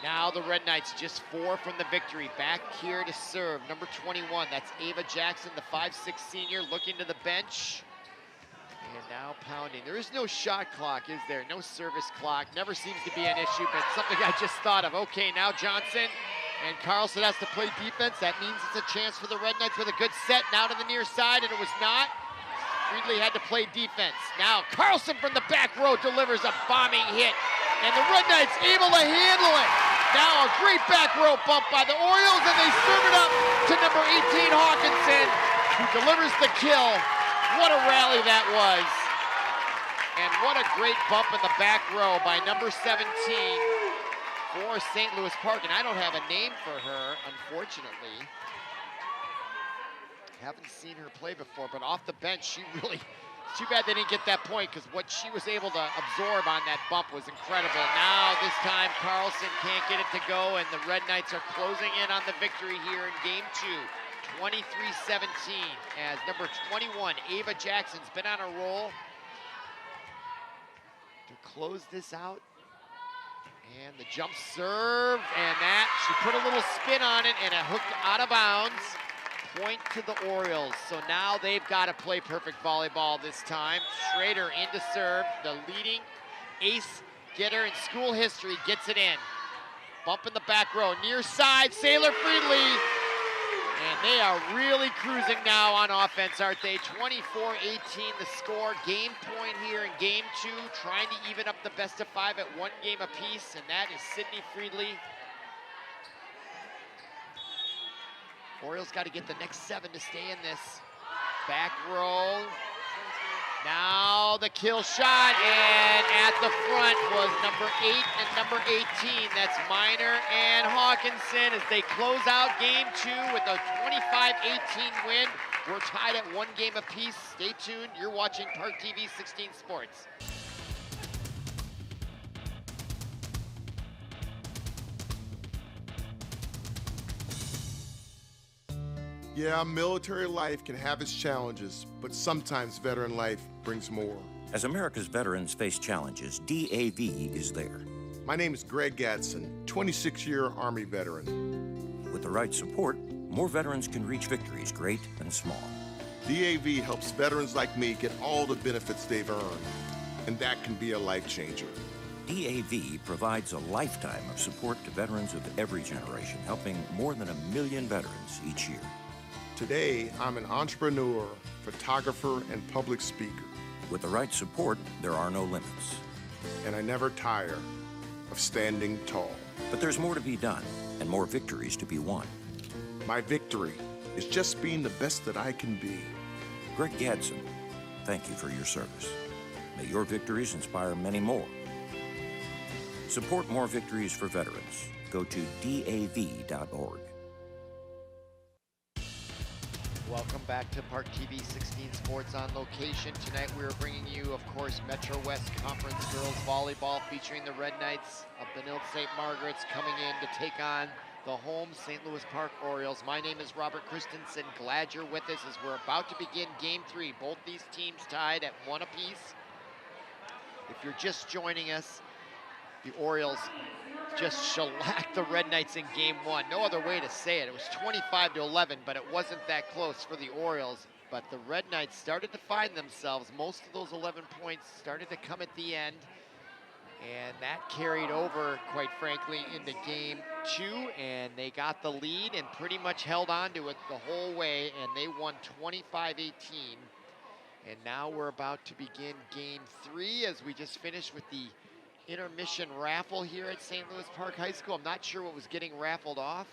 Now the Red Knights just 4 from the victory. Back here to serve, number 21. That's Ava Jackson, the 5'6" senior, looking to the bench. And now pounding. There is no shot clock, is there? No service clock. Never seems to be an issue, but something I just thought of. Okay, now Johnson and Carlson has to play defense. That means it's a chance for the Red Knights with a good set. Now to the near side, and it was not. Friedley had to play defense. Now Carlson from the back row delivers a bombing hit, and the Red Knights able to handle it. Now a great back row bump by the Orioles, and they serve it up to number 18, Hawkinson, who delivers the kill. What a rally that was. And what a great bump in the back row by number 17 for St. Louis Park. And I don't have a name for her, unfortunately. Haven't seen her play before, but off the bench, she really, too bad they didn't get that point, because what she was able to absorb on that bump was incredible. Now, this time, Carlson can't get it to go, and the Red Knights are closing in on the victory here in game 2, 23-17, as number 21, Ava Jackson's been on a roll to close this out. And the jump serve, and that, she put a little spin on it, and it hooked out of bounds. Point to the Orioles. So now they've got to play perfect volleyball this time. Schrader in to serve. The leading ace getter in school history gets it in. Bump in the back row. Near side, Saylor Friedley. And they are really cruising now on offense, aren't they? 24-18 the score. Game point here in game 2. Trying to even up the best of 5 at 1 game apiece. And that is Sydney Friedley. Orioles got to get the next 7 to stay in this. Back row. Now the kill shot, and at the front was number 8 and number 18. That's Miner and Hawkinson as they close out game 2 with a 25-18 win. We're tied at 1 game apiece. Stay tuned. You're watching ParkTV 16 Sports. Yeah, military life can have its challenges, but sometimes veteran life brings more. As America's veterans face challenges, DAV is there. My name is Greg Gadsden, 26-year Army veteran. With the right support, more veterans can reach victories, great and small. DAV helps veterans like me get all the benefits they've earned, and that can be a life changer. DAV provides a lifetime of support to veterans of every generation, helping more than 1 million veterans each year. Today, I'm an entrepreneur, photographer, and public speaker. With the right support, there are no limits. And I never tire of standing tall. But there's more to be done, and more victories to be won. My victory is just being the best that I can be. Greg Gadsden, thank you for your service. May your victories inspire many more. Support more victories for veterans. Go to DAV.org. Welcome back to ParkTV 16 Sports on location. Tonight we are bringing you, of course, Metro West Conference Girls Volleyball featuring the Red Knights of Benilde-St. Margaret's coming in to take on the home St. Louis Park Orioles. My name is Robert Christensen. Glad you're with us as we're about to begin Game 3. Both these teams tied at 1 apiece. If you're just joining us, the Orioles just shellacked the Red Knights in game 1. No other way to say it. It was 25-11, but it wasn't that close for the Orioles. But the Red Knights started to find themselves. Most of those 11 points started to come at the end. And that carried over, quite frankly, into game 2. And they got the lead and pretty much held on to it the whole way. And they won 25-18. And now we're about to begin game 3 as we just finished with the intermission raffle here at St. Louis Park High School. I'm not sure what was getting raffled off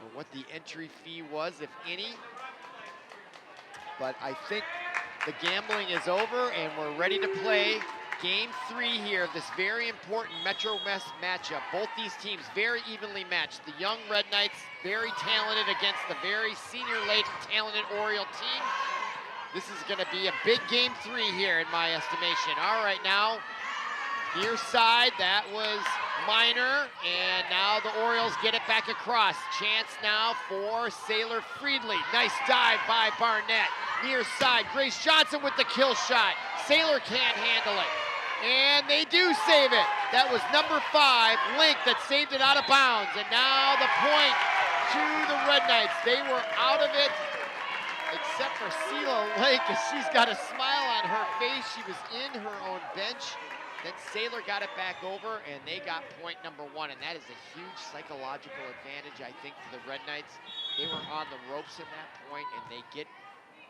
or what the entry fee was, if any. But I think the gambling is over and we're ready to play game 3 here of this very important Metro West matchup. Both these teams very evenly matched. The young Red Knights, very talented against the very senior-laden, talented Oriole team. This is going to be a big game 3 here in my estimation. All right, now Near side, that was Minor, and now the Orioles get it back across. Chance now for Sailor Friedley. Nice dive by Barnett. Near side, Grace Johnson with the kill shot. Sailor can't handle it, and they do save it. That was number 5, Link, that saved it out of bounds, and now the point to the Red Knights. They were out of it, except for Sela Lake, as she's got a smile on her face. She was in her own bench. Then Sailor got it back over, and they got point number 1, and that is a huge psychological advantage, I think, for the Red Knights. They were on the ropes at that point, and they get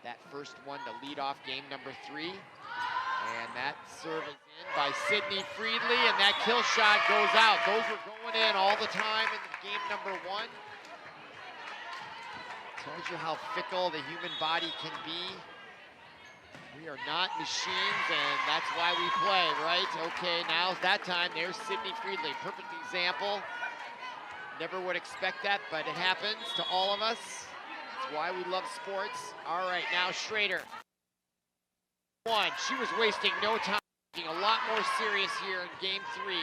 that first one to lead off game number 3. And that serve is in by Sydney Friedley, and that kill shot goes out. Those were going in all the time in game number 1. Tells you how fickle the human body can be. We are not machines, and that's why we play, right? Okay, now's that time. There's Sydney Friedley, perfect example. Never would expect that, but it happens to all of us. That's why we love sports. All right, now Schrader. She was wasting no time, being a lot more serious here in game 3.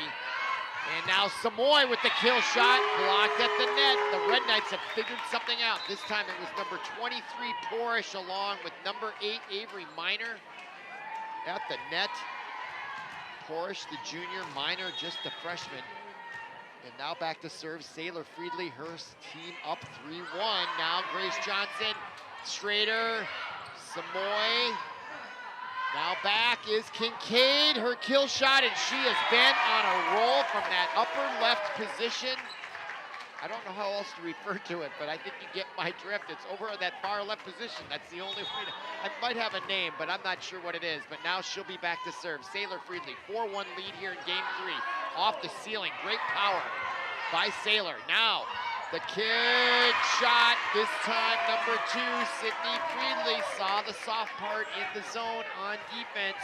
And now Samoy with the kill shot, blocked at the net. The Red Knights have figured something out. This time it was number 23, Porish, along with number 8, Avery Minor, at the net. Porish, the junior, Minor, just the freshman. And now back to serve, Sailor Friedley, her team up 3-1. Now Grace Johnson, Schrader, Samoy. Now back is Kincaid, her kill shot, and she has been on a roll from that upper left position. I don't know how else to refer to it, but I think you get my drift. It's over on that far left position. That's the only way I might have a name, but I'm not sure what it is. But now she'll be back to serve. Sailor Friedley, 4-1 lead here in game 3. Off the ceiling, great power by Sailor. Now, the kick shot, this time number 2, Sydney Friedley saw the soft part in the zone on defense,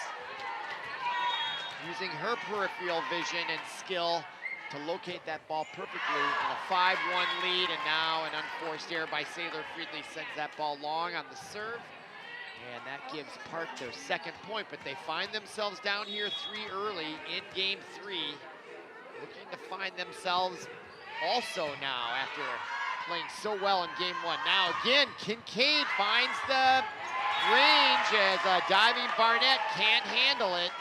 using her peripheral vision and skill to locate that ball perfectly, and a 5-1 lead, and now an unforced error by Sailor Friedley sends that ball long on the serve, and that gives Park their second point, but they find themselves down here 3 early in game 3, looking to find themselves also now after playing so well in game 1. Now again, Kincaid finds the range as a diving Barnett can't handle it.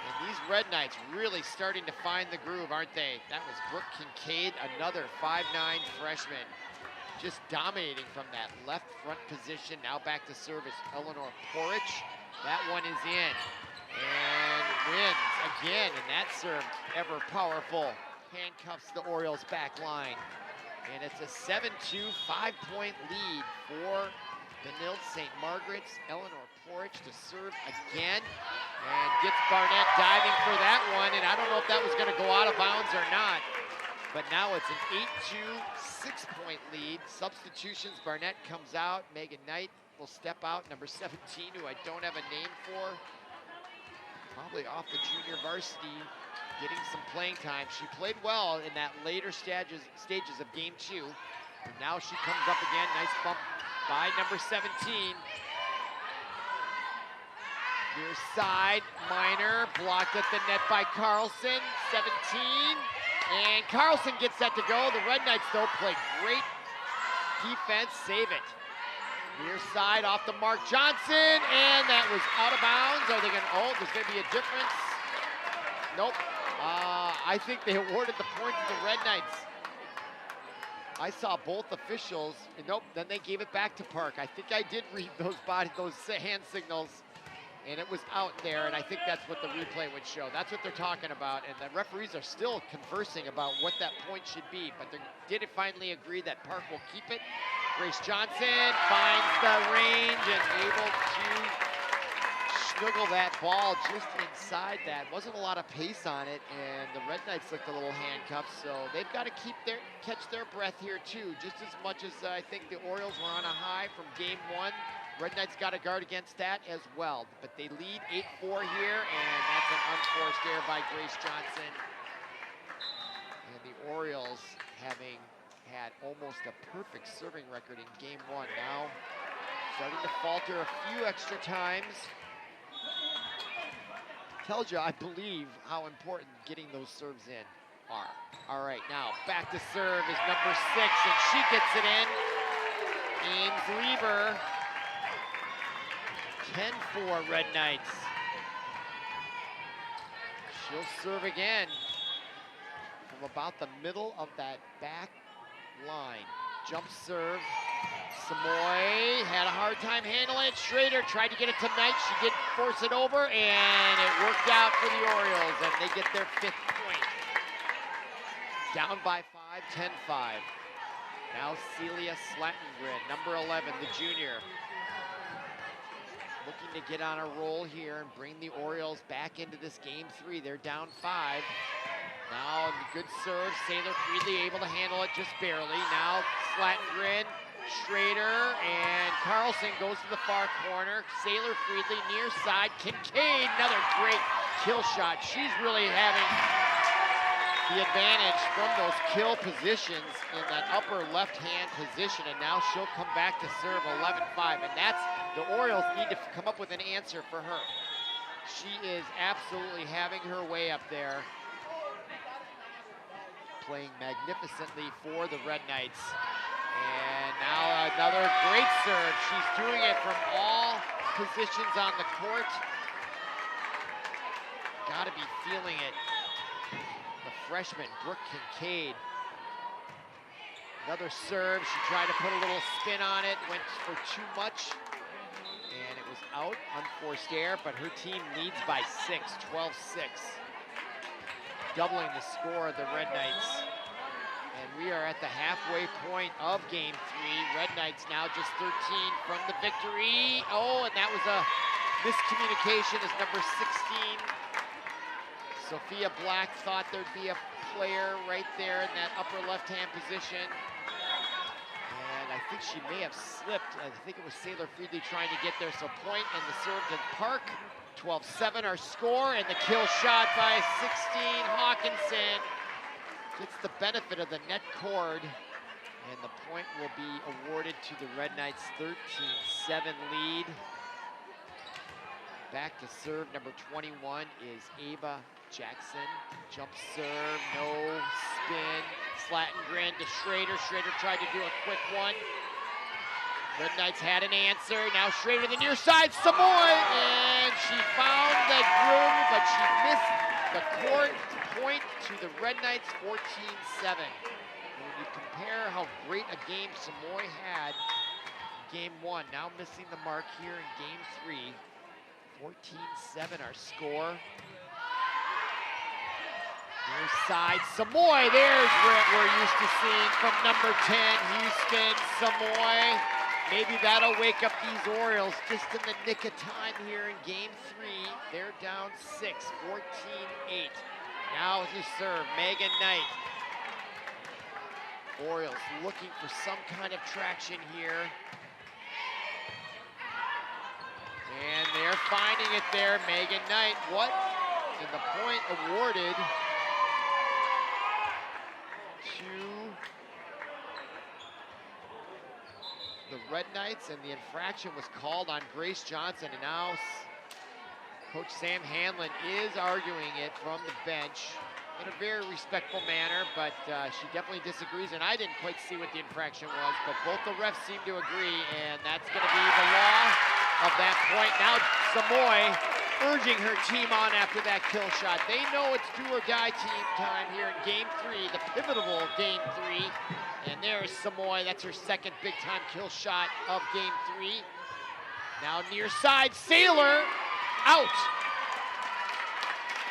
And these Red Knights really starting to find the groove, aren't they? That was Brooke Kincaid, another 5'9" freshman, just dominating from that left front position. Now back to service, Eleanor Porich. That one is in and wins again, and that serve ever powerful. Handcuffs the Orioles back line. And it's a 7-2, 5-point lead for Benilde-St. Margaret's Eleanor Porich to serve again. And gets Barnett diving for that one. And I don't know if that was going to go out of bounds or not. But now it's an 8-2, 6-point lead. Substitutions, Barnett comes out. Megan Knight will step out. Number 17, who I don't have a name for. Probably off the junior varsity, getting some playing time. She played well in that later stages of game 2. And now she comes up again. Nice bump by number 17. Near side, Minor, blocked at the net by Carlson, 17. And Carlson gets that to go. The Red Knights, though, play great defense, save it. Near side off the mark, Johnson, and that was out of bounds. Are they gonna, oh, there's gonna be a difference. Nope. I think they awarded the point to the Red Knights. I saw both officials, and nope, then they gave it back to Park. I think I did read those hand signals, and it was out there, and I think that's what the replay would show. That's what they're talking about, and the referees are still conversing about what that point should be, but they did finally agree that Park will keep it. Grace Johnson finds the range and able to snuggle that ball just inside that. Wasn't a lot of pace on it, and the Red Knights looked a little handcuffed, so they've got to catch their breath here too, just as much as I think the Orioles were on a high from game 1. Red Knights got to guard against that as well, but they lead 8-4 here, and that's an unforced error by Grace Johnson. And the Orioles, having had almost a perfect serving record in game 1, now starting to falter a few extra times. Tells you, I believe, how important getting those serves in are. All right, now back to serve is number 6, and she gets it in. Ames Lieber, 10-4 Red Knights. She'll serve again from about the middle of that back line. Jump serve. Samoy had a hard time handling it. Schrader tried to get it to Knight. She didn't force it over, and it worked out for the Orioles, and they get their 5th point. Down by 5, 10-5. Now Celia Slattengren, number 11, the junior. Looking to get on a roll here and bring the Orioles back into this game 3. They're down 5. Now good serve, Sailor Friedley able to handle it just barely. Now Slattengren, Schrader, and Carlson goes to the far corner. Sailor Friedley near side, Kincaid, another great kill shot. She's really having the advantage from those kill positions in that upper left-hand position, and now she'll come back to serve 11-5, and that's, the Orioles need to come up with an answer for her. She is absolutely having her way up there, playing magnificently for the Red Knights. And now another great serve. She's doing it from all positions on the court. Gotta be feeling it. The freshman, Brooke Kincaid. Another serve. She tried to put a little spin on it, went for too much, and it was out, unforced error, but her team leads by 6, 12-6. Doubling the score of the Red Knights. And we are at the halfway point of game 3. Red Knights now just 13 from the victory. Oh, and that was a miscommunication as number 16. Sophia Black thought there'd be a player right there in that upper left-hand position. And I think she may have slipped. I think it was Sailor Friedley trying to get there. So point and the serve to Park. 12-7 our score, and the kill shot by 16, Hawkinson. Gets the benefit of the net cord, and the point will be awarded to the Red Knights' 13-7 lead. Back to serve, number 21 is Ava Jackson. Jump serve, no spin. Slattengren to Schrader. Schrader tried to do a quick one. Red Knights had an answer. Now Schrader the near side, Samoy, and she found the groove, but she missed the court. Point to the Red Knights, 14-7. When you compare how great a game Samoy had in game 1, now missing the mark here in game 3. 14-7 our score. Near side, Samoy, there's what we're used to seeing from number 10, Houston, Samoy. Maybe that'll wake up these Orioles just in the nick of time here in game 3. They're down 6, 14-8. Now to serve, Megan Knight. Orioles looking for some kind of traction here. And they're finding it there, Megan Knight. What? And the point awarded to the Red Knights, and the infraction was called on Grace Johnson, and now Coach Sam Hanlon is arguing it from the bench in a very respectful manner, but she definitely disagrees, and I didn't quite see what the infraction was, but both the refs seem to agree, and that's going to be the law of that point. Now Samoy urging her team on after that kill shot. They know it's do or die team time here in game 3, the pivotal game 3, and there's Samoy. That's her second big-time kill shot of game 3. Now near side, Sailor. Out.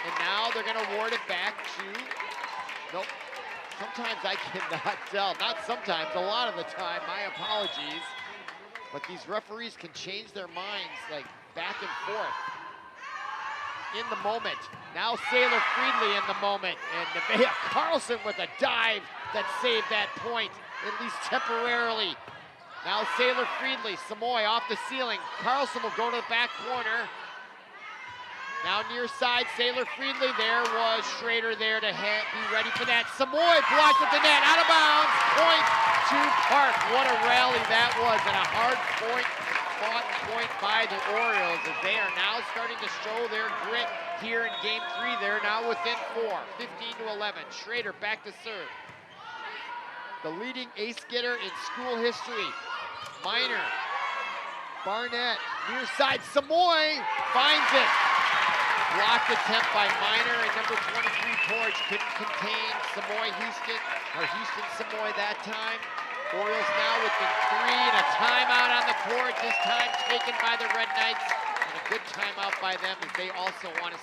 And now they're going to award it back to, nope, sometimes I cannot tell. Not sometimes, a lot of the time, my apologies. But these referees can change their minds, like, back and forth. In the moment. Now Sailor Friedley in the moment. And Nevaeh Carlson with a dive that saved that point, at least temporarily. Now Sailor Friedley, Samoy off the ceiling. Carlson will go to the back corner. Now near side, Sailor Friedley. There was Schrader there to be ready for that. Samoy blocked at the net, out of bounds. Point to Park. What a rally that was, and a hard point fought point by the Orioles as they are now starting to show their grit here in game 3. They're now within 4, 15-11. Schrader back to serve. The leading ace getter in school history. Minor. Barnett, near side, Samoy finds it. Blocked attempt by Minor, and number 23, Porch couldn't contain Samoy Houston, or Houston Samoy that time. Orioles now within 3, and a timeout on the court, this time taken by the Red Knights, and a good timeout by them as they also want to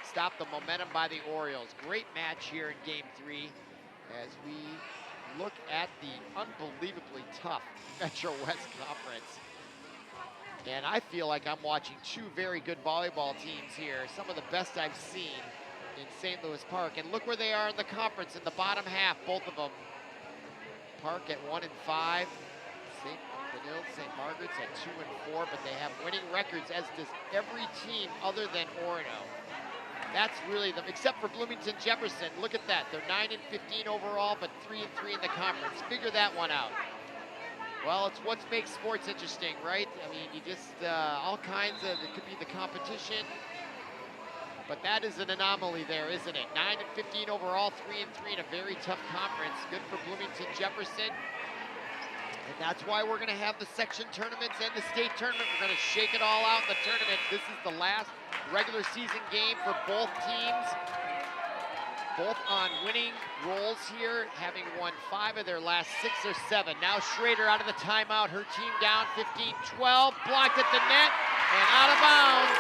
stop the momentum by the Orioles. Great match here in game 3 as we look at the unbelievably tough Metro West Conference. And I feel like I'm watching 2 very good volleyball teams here, some of the best I've seen in St. Louis Park. And look where they are in the conference, in the bottom half, both of them. Park at 1-5, Benilde-St. Margaret's at 2-4, but they have winning records, as does every team other than Orono. That's really them, except for Bloomington Jefferson. Look at that, they're 9-15 overall, but 3-3 in the conference. Figure that one out. Well, it's what makes sports interesting, right? I mean, you just, all kinds of, it could be the competition, but that is an anomaly there, isn't it? 9-15 overall, 3-3 in a very tough conference. Good for Bloomington Jefferson. And that's why we're gonna have the section tournaments and the state tournament. We're gonna shake it all out in the tournament. This is the last regular season game for both teams. Both on winning rolls here, having won 5 of their last 6 or 7. Now Schrader out of the timeout, her team down 15-12, blocked at the net and out of bounds.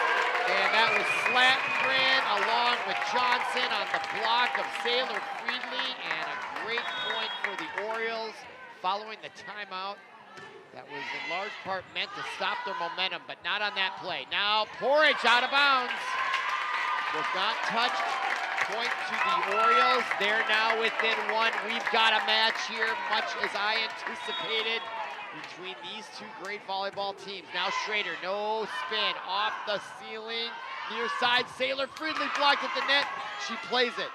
And that was Slatgren along with Johnson on the block of Sailor Friedley, and a great point for the Orioles following the timeout. That was in large part meant to stop their momentum, but not on that play. Now Porridge out of bounds, was not touched. Point to the Orioles. They're now within 1. We've got a match here, much as I anticipated, between these 2 great volleyball teams. Now Schrader, no spin, off the ceiling, near side. Sailor Friedley blocked at the net. She plays it.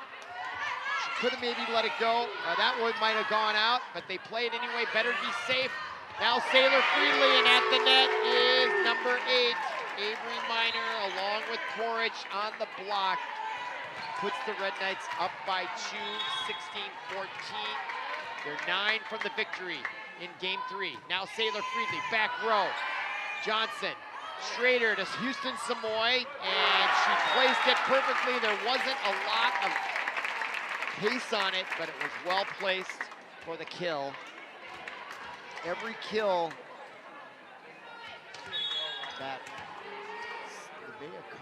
She could have maybe let it go. That one might have gone out, but they play it anyway. Better to be safe. Now Sailor Friedley, and at the net is number 8, Avery Minor, along with Porridge on the block. Puts the Red Knights up by 2, 16-14. They're 9 from the victory in game 3. Now Sailor Friedley, back row. Johnson, Schrader to Houston Samoy, and she placed it perfectly. There wasn't a lot of pace on it, but it was well placed for the kill. Every kill that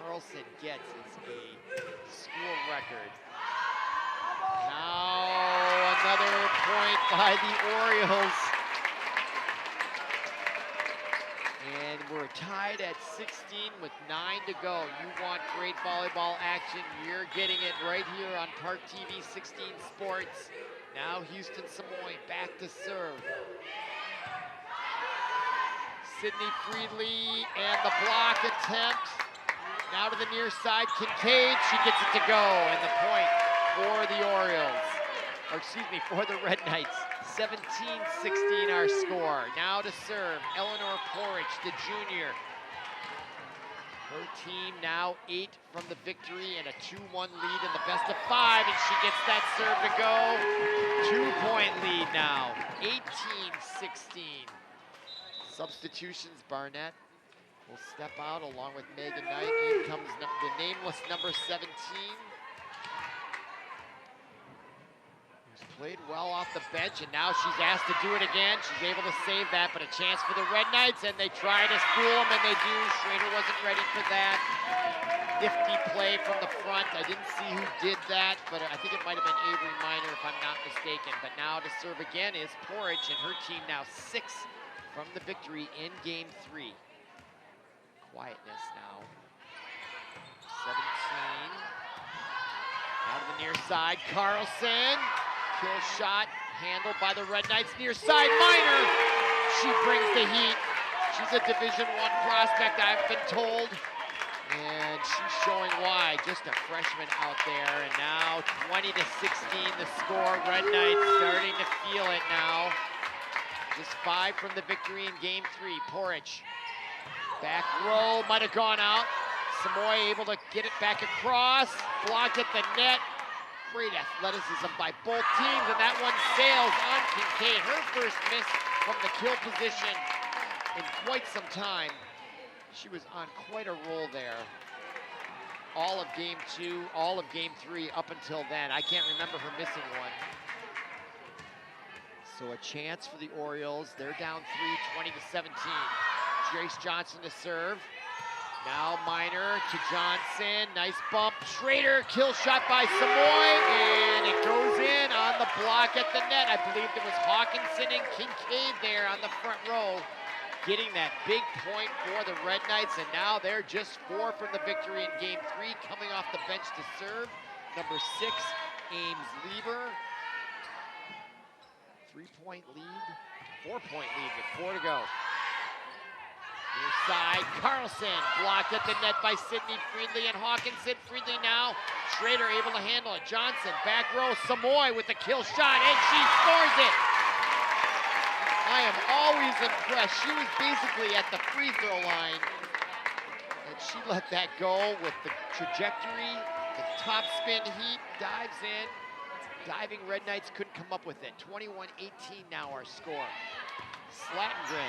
Carlson gets is a school record. Now another point by the Orioles. And we're tied at 16 with 9 to go. You want great volleyball action, you're getting it right here on ParkTV 16 Sports. Now Houston Samoy back to serve. Sydney Friedley and the block attempt. Now to the near side, Kincaid, she gets it to go, and the point for the Orioles, or excuse me, for the Red Knights. 17-16 our score. Now to serve, Eleanor Porridge, the junior. Her team now 8 from the victory and a 2-1 lead in the best of 5, and she gets that serve to go. 2-point lead now, 18-16. Substitutions, Barnett will step out along with Megan Knight. In comes the nameless number 17. Who's played well off the bench, and now she's asked to do it again. She's able to save that, but a chance for the Red Knights, and they try to fool them, and they do. Schrader wasn't ready for that. Nifty play from the front. I didn't see who did that, but I think it might have been Avery Minor if I'm not mistaken. But now to serve again is Porridge, and her team now 6 from the victory in game 3. Quietness now. 17. Out of the near side, Carlson. Kill shot handled by the Red Knights. Near side, Minor. She brings the heat. She's a Division I prospect, I've been told. And she's showing why. Just a freshman out there. And now 20-16 the score. Red Knights starting to feel it now. Just 5 from the victory in game 3. Porridge Back row might have gone out. Samoy able to get it back across. Blocked at the net. Great athleticism by both teams, and that one sails on Kincaid. Her first miss from the kill position in quite some time. She was on quite a roll there. All of game 2, all of game 3 up until then. I can't remember her missing one. So a chance for the Orioles. They're down 3, 20-17. Jace Johnson to serve. Now Minor to Johnson, nice bump. Schrader, kill shot by Samoy, and it goes in on the block at the net. I believe it was Hawkinson and Kincaid there on the front row, getting that big point for the Red Knights, and now they're just 4 from the victory in game 3, coming off the bench to serve. Number 6, Ames Lieber. 3-point lead, 4-point lead with 4 to go. Near side, Carlson blocked at the net by Sidney Friedley and Hawkinson. Friedley now, Schrader able to handle it. Johnson, back row, Samoy with the kill shot, and she scores it. I am always impressed. She was basically at the free throw line, and she let that go with the trajectory, the top spin heat, dives in. Diving Red Knights couldn't come up with it. 21-18 now our score. Slattengren.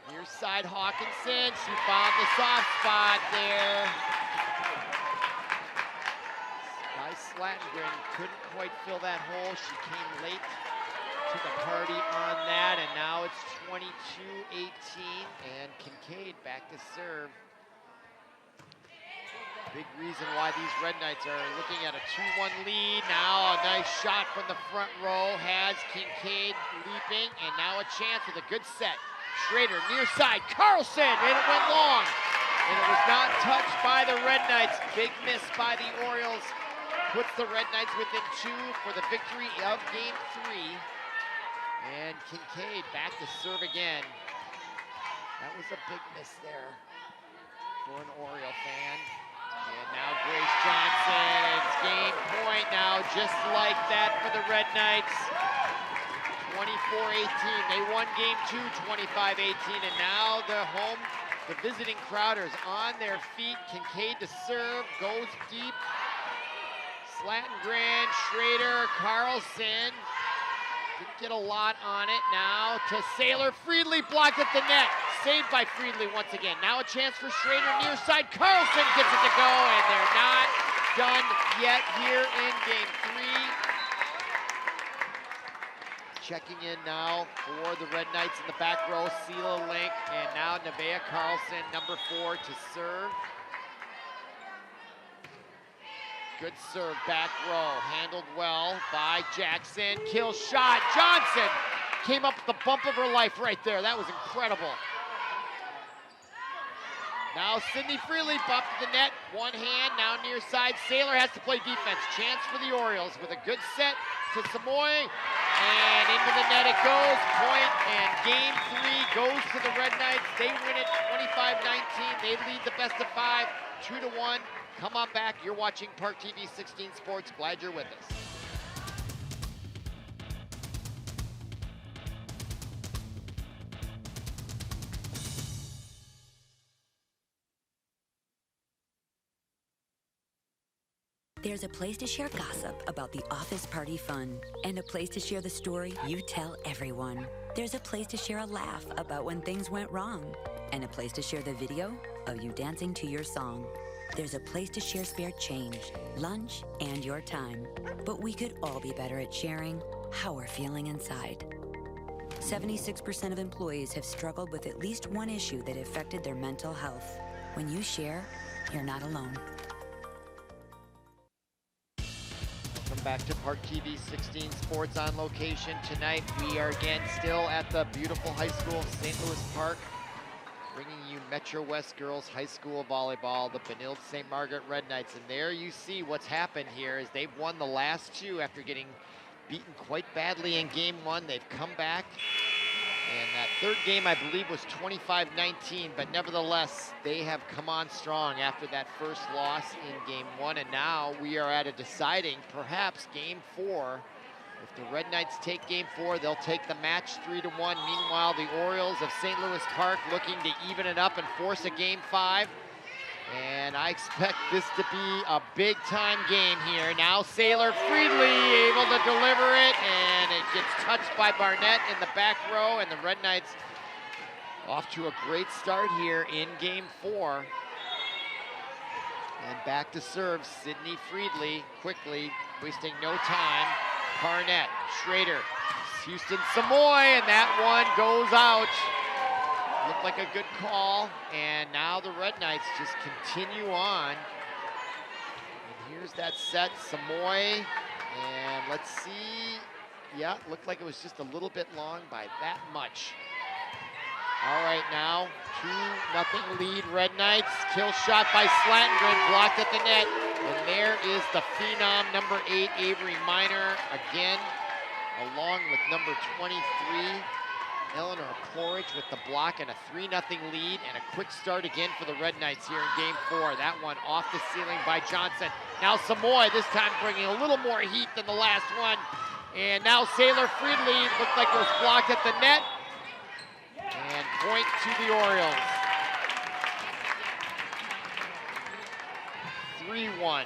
Near side Hawkinson, she found the soft spot there. By Slattengren, couldn't quite fill that hole. She came late to the party on that, and now it's 22-18, and Kincaid back to serve. Big reason why these Red Knights are looking at a 2-1 lead. Now a nice shot from the front row has Kincaid leaping, and now a chance with a good set. Schrader near side, Carlson, and it went long. And it was not touched by the Red Knights. Big miss by the Orioles. Puts the Red Knights within 2 for the victory of game 3. And Kincaid back to serve again. That was a big miss there for an Oriole fan. And now Grace Johnson, it's game point now, just like that for the Red Knights. 24-18, they won game 2, 25-18, and now the visiting Crowders on their feet. Kincaid to serve, goes deep. Slattengren, Schrader, Carlson. Didn't get a lot on it. Now to Saylor, Friedley blocked at the net. Saved by Friedley once again. Now a chance for Schrader near side. Carlson gets it to go, and they're not done yet here in game 3. Checking in now for the Red Knights in the back row, Sela Link, and now Nevaeh Carlson, number 4, to serve. Good serve, back row, handled well by Jackson. Kill shot, Johnson came up with the bump of her life right there. That was incredible. Now Sidney Freely bumped the net, one hand, now near side. Saylor has to play defense. Chance for the Orioles with a good set to Samoy. And into the net it goes, point, and game 3 goes to the Red Knights. They win it 25-19. They lead the best of 5, 2-1. Come on back, you're watching ParkTV 16 Sports. Glad you're with us. There's a place to share gossip about the office party fun, and a place to share the story you tell everyone. There's a place to share a laugh about when things went wrong, and a place to share the video of you dancing to your song. There's a place to share spare change, lunch, and your time. But we could all be better at sharing how we're feeling inside. 76% of employees have struggled with at least one issue that affected their mental health. When you share, you're not alone. Welcome back to ParkTV 16 Sports on location. Tonight we are again still at the beautiful high school of St. Louis Park, bringing you Metro West Girls High School Volleyball, the Benilde-St. Margaret Red Knights. And there you see what's happened here is they've won the last 2 after getting beaten quite badly in game 1. They've come back, and that third game I believe was 25-19, but nevertheless they have come on strong after that first loss in game 1, and now we are at a deciding perhaps game 4 If the Red Knights take game 4, they'll take the match 3-1. Meanwhile, the Orioles of St. Louis Park looking to even it up and force a game 5. And I expect this to be a big-time game here. Now Sailor Friedley able to deliver it, and it gets touched by Barnett in the back row, and the Red Knights off to a great start here in game 4. And back to serve, Sydney Friedley quickly, wasting no time. Barnett, Schrader, Houston Samoy, and that one goes out. Looked like a good call, and now the Red Knights just continue on. And here's that set, Samoy, and let's see. Yeah, looked like it was just a little bit long by that much. All right, now 2-0 lead, Red Knights. Kill shot by Slatengren, blocked at the net. And there is the phenom, number 8, Avery Minor, again, along with number 23, Eleanor Quaritch with the block, and a 3-0 lead, and a quick start again for the Red Knights here in game 4. That one off the ceiling by Johnson. Now Samoy, this time bringing a little more heat than the last one. And now Sailor Friedley, looked like it was blocked at the net. And point to the Orioles. 3-1.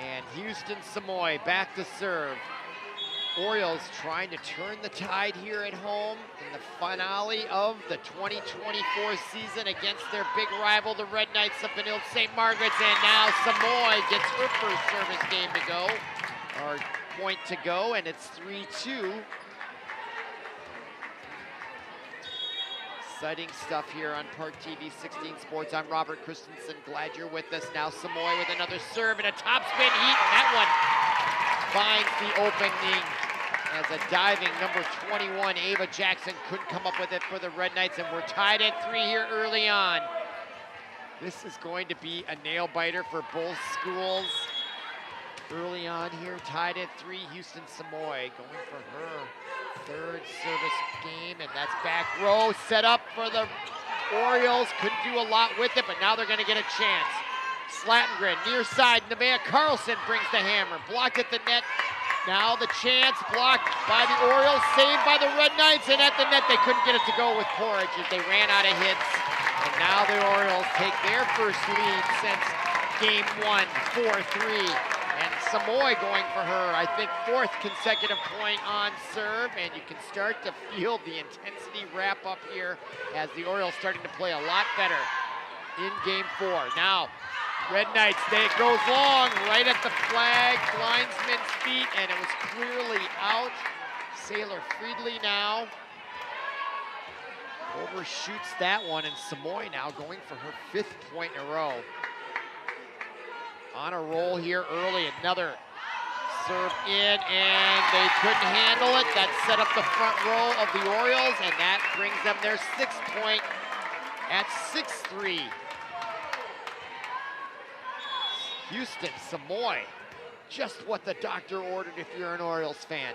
And Houston Samoy back to serve. Orioles trying to turn the tide here at home in the finale of the 2024 season against their big rival, the Red Knights of Benilde-St. Margaret's. And now Samoy gets her first service game to go, or point to go, and it's 3-2. Exciting stuff here on ParkTV 16 Sports. I'm Robert Christensen. Glad you're with us. Now Samoy with another serve and a topspin heat, and that one finds the opening as a diving number 21, Ava Jackson, couldn't come up with it for the Red Knights, and we're tied at 3 here early on. This is going to be a nail-biter for both schools. Early on here, tied at 3, Houston Samoy going for her 3rd service game, and that's back row set up for the Orioles. Couldn't do a lot with it, but now they're going to get a chance. Slatengren, near side, Nevaeh Carlson brings the hammer, blocked at the net. Now the chance, blocked by the Orioles, saved by the Red Knights, and at the net they couldn't get it to go with Porridge as they ran out of hits. And now the Orioles take their first lead since game 1, 4-3. And Samoy going for her, I think, 4th consecutive point on serve, and you can start to feel the intensity wrap up here as the Orioles starting to play a lot better in game 4. Now, Red Knights, it goes long, right at the flag, linesman's feet, and it was clearly out. Sailor Friedley now overshoots that one, and Samoy now going for her 5th point in a row. On a roll here early, another serve in, and they couldn't handle it. That set up the front row of the Orioles, and that brings them their 6th point at 6-3. Houston Samoy, just what the doctor ordered if you're an Orioles fan.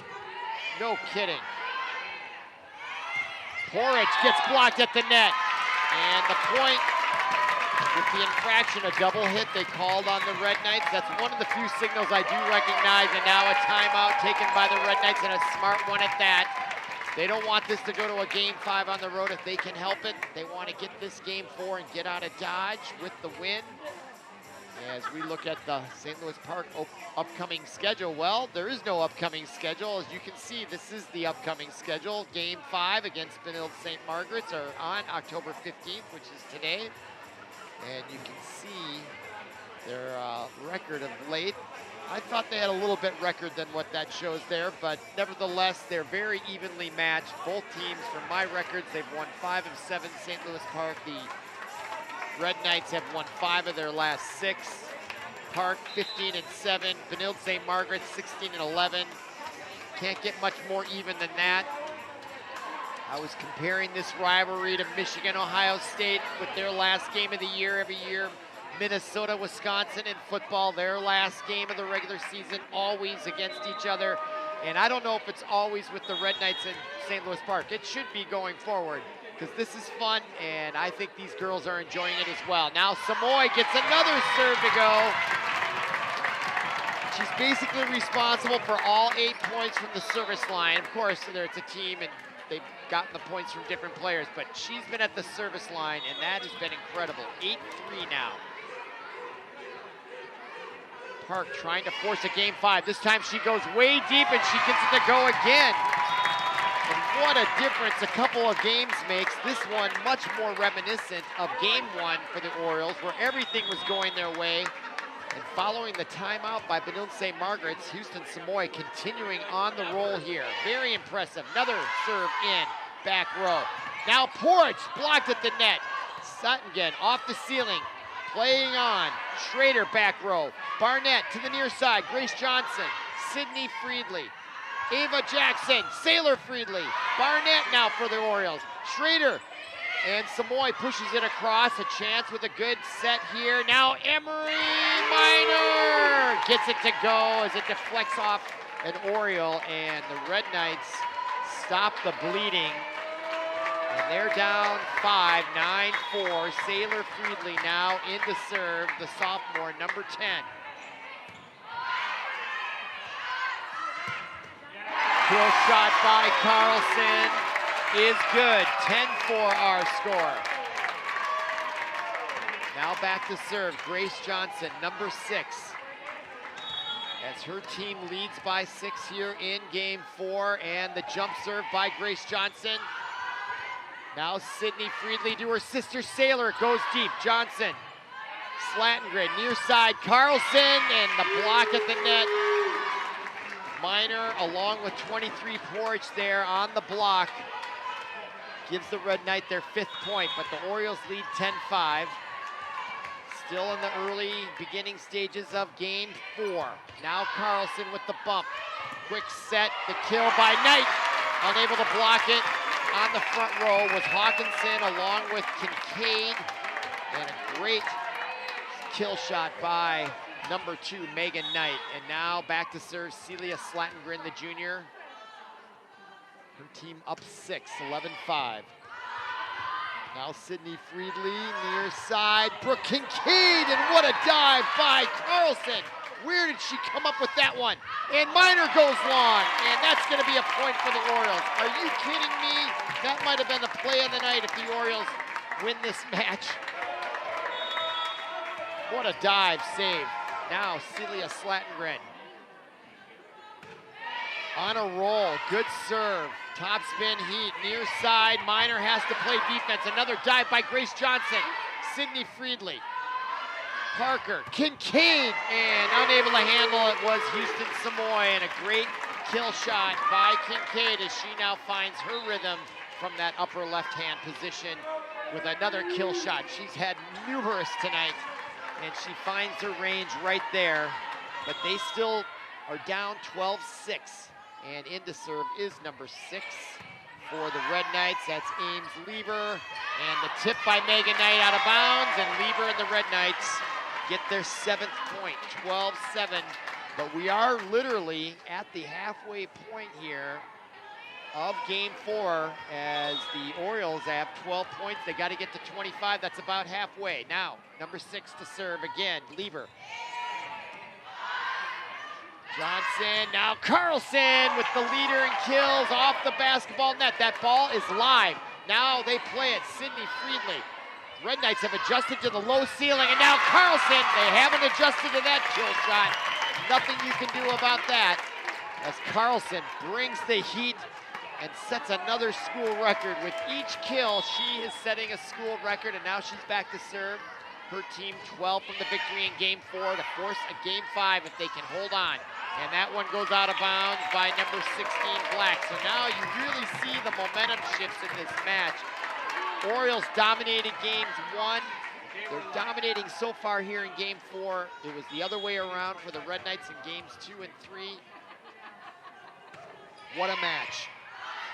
No kidding. Porridge gets blocked at the net, and the point with the infraction, a double hit they called on the Red Knights. That's one of the few signals I do recognize, and now a timeout taken by the Red Knights, and a smart one at that. They don't want this to go to a game 5 on the road if they can help it. They want to get this game 4 and get out of Dodge with the win. As we look at the St. Louis Park upcoming schedule, well, there is no upcoming schedule. As you can see, this is the upcoming schedule. Game 5 against Benilde-St. Margaret's are on October 15th, which is today. And you can see their record of late. I thought they had a little bit record than what that shows there, but nevertheless, they're very evenly matched. Both teams, from my records, they've won 5 of 7 St. Louis Park. The Red Knights have won 5 of their last 6. Park 15-7. Benilde-St. Margaret 16-11. Can't get much more even than that. I was comparing this rivalry to Michigan, Ohio State with their last game of the year every year. Minnesota, Wisconsin in football, their last game of the regular season, always against each other. And I don't know if it's always with the Red Knights in St. Louis Park. It should be going forward, because this is fun, and I think these girls are enjoying it as well. Now Samoy gets another serve to go. She's basically responsible for all 8 points from the service line. Of course, it's a team and they've gotten the points from different players, but she's been at the service line and that has been incredible. 8-3 now. Park trying to force a game 5. This time she goes way deep and she gets it to go again. And what a difference a couple of games makes. This one much more reminiscent of game 1 for the Orioles, where everything was going their way. And following the timeout by Benilde-St. Margaret's, Houston Samoy continuing on the roll here. Very impressive. Another serve in, back row. Now Porch blocked at the net. Sutton off the ceiling, playing on. Schrader back row. Barnett to the near side. Grace Johnson, Sydney Friedley, Ava Jackson, Sailor Friedley. Barnett now for the Orioles. Schrader and Samoy pushes it across. A chance with a good set here. Now Emery Minor gets it to go as it deflects off an Oriole, and the Red Knights stop the bleeding. And they're down 5, 9-4. Sailor Friedley now in to serve, the sophomore, number 10. Kill shot by Carlson is good. 10-4 our score. Now back to serve, Grace Johnson, number 6. As her team leads by 6 here in game 4, and the jump serve by Grace Johnson. Now Sydney Friedley to her sister Sailor. It goes deep. Johnson, Slattengren, near side. Carlson, and the block at the net. Minor, along with 23 Porch there on the block, gives the Red Knight their 5th point, but the Orioles lead 10-5. Still in the early beginning stages of game 4. Now Carlson with the bump. Quick set, the kill by Knight. Unable to block it. On the front row was Hawkinson along with Kincaid. And a great kill shot by number 2, Megan Knight. And now back to serve Celia Slattengren, the junior. Her team up 6, 11-5. Now Sydney Friedley, near side. Brooke Kincaid, and what a dive by Carlson. Where did she come up with that one? And Minor goes long, and that's going to be a point for the Orioles. Are you kidding me? That might have been the play of the night if the Orioles win this match. What a dive save. Now Celia Slattengren. On a roll, good serve. Top spin heat, near side. Minor has to play defense. Another dive by Grace Johnson. Sydney Friedley. Parker, Kincaid, and unable to handle it was Houston Samoy, and a great kill shot by Kincaid as she now finds her rhythm from that upper left-hand position with another kill shot. She's had numerous tonight, and she finds her range right there, but they still are down 12-6, and in to serve is number 6 for the Red Knights. That's Ames Lieber, and the tip by Megan Knight out of bounds, and Lieber and the Red Knights get their 7th point, 12-7. But we are literally at the halfway point here of game 4 as the Orioles have 12 points. They got to get to 25. That's about halfway. Now, number 6 to serve again, Lieber. Johnson, now Carlson with the leader in kills off the basketball net. That ball is live. Now they play it, Sydney Friedley. Red Knights have adjusted to the low ceiling, and now Carlson, they haven't adjusted to that kill shot. Nothing you can do about that as Carlson brings the heat and sets another school record. With each kill, she is setting a school record, and now she's back to serve her team 12 from the victory in game 4 to force a game 5 if they can hold on. And that one goes out of bounds by number 16, Black. So now you really see the momentum shifts in this match. Orioles dominated games 1. They're dominating so far here in game 4. It was the other way around for the Red Knights in games 2 and 3. What a match.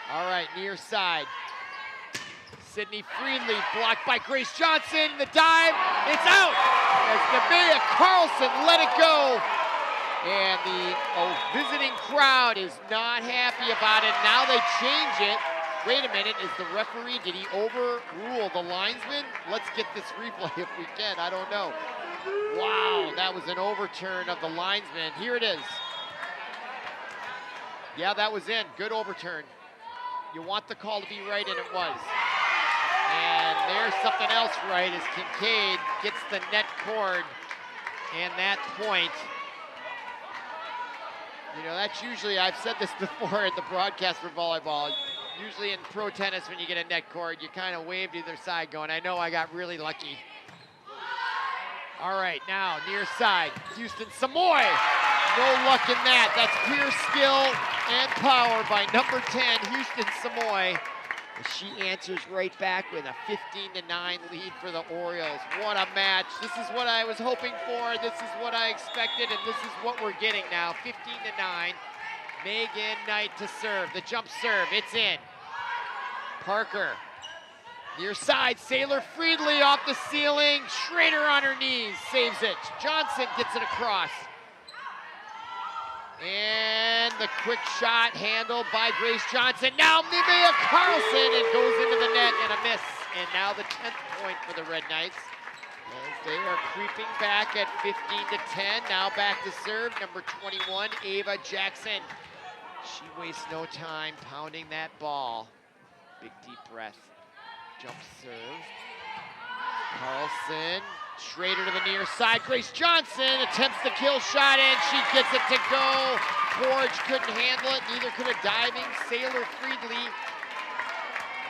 All right, near side. Sydney Friedley blocked by Grace Johnson. The dive, it's out as Nevaeh Carlson let it go. And the visiting crowd is not happy about it. Now they change it. Wait a minute, is the referee, did he overrule the linesman? Let's get this replay if we can, I don't know. Wow, that was an overturn of the linesman. Here it is. Yeah, that was in. Good overturn. You want the call to be right, and it was. And there's something else right as Kincaid gets the net cord and that point. You know, that's usually, I've said this before in the broadcast for volleyball, usually in pro tennis when you get a net cord, you kind of wave to either side going, I know I got really lucky. All right, now near side, Houston Samoy. No luck in that. That's pure skill and power by number 10, Houston Samoy. She answers right back with a 15-9 lead for the Orioles. What a match. This is what I was hoping for. This is what I expected, and this is what we're getting now. 15-9. Megan Knight to serve. The jump serve, it's in. Parker. Near side, Sailor Friedley off the ceiling. Schrader on her knees, saves it. Johnson gets it across. And the quick shot handled by Grace Johnson. Now Mimea Carlson, it goes into the net and a miss. And now the 10th point for the Red Knights as they are creeping back at 15-10. Now back to serve, number 21, Ava Jackson. She wastes no time pounding that ball. Big deep breath. Jump serve. Carlson. Schrader to the near side. Grace Johnson attempts the kill shot and she gets it to go. Forge couldn't handle it, neither could a diving Sailor Friedley.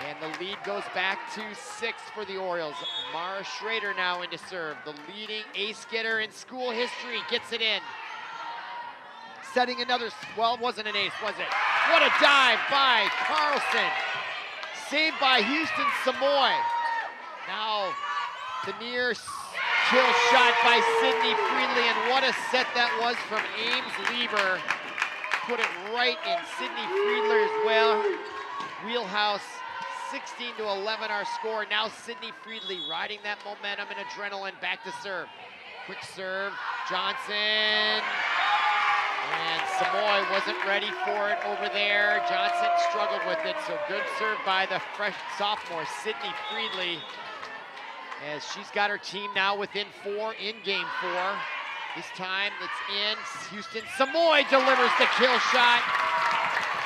And the lead goes back to 6 for the Orioles. Mara Schrader now into serve. The leading ace getter in school history gets it in. Setting another, well, it wasn't an ace, was it? What a dive by Carlson. Saved by Houston Samoy. Now the near kill shot by Sydney Friedley, and what a set that was from Ames Lieber. Put it right in Sydney Friedler's wheelhouse. 16-11 our score. Now Sydney Friedley riding that momentum and adrenaline back to serve. Quick serve, Johnson. And Samoy wasn't ready for it over there. Johnson struggled with it, so good serve by the fresh sophomore, Sydney Friedley. As she's got her team now within 4 in game 4. This time it's in. Houston Samoy delivers the kill shot.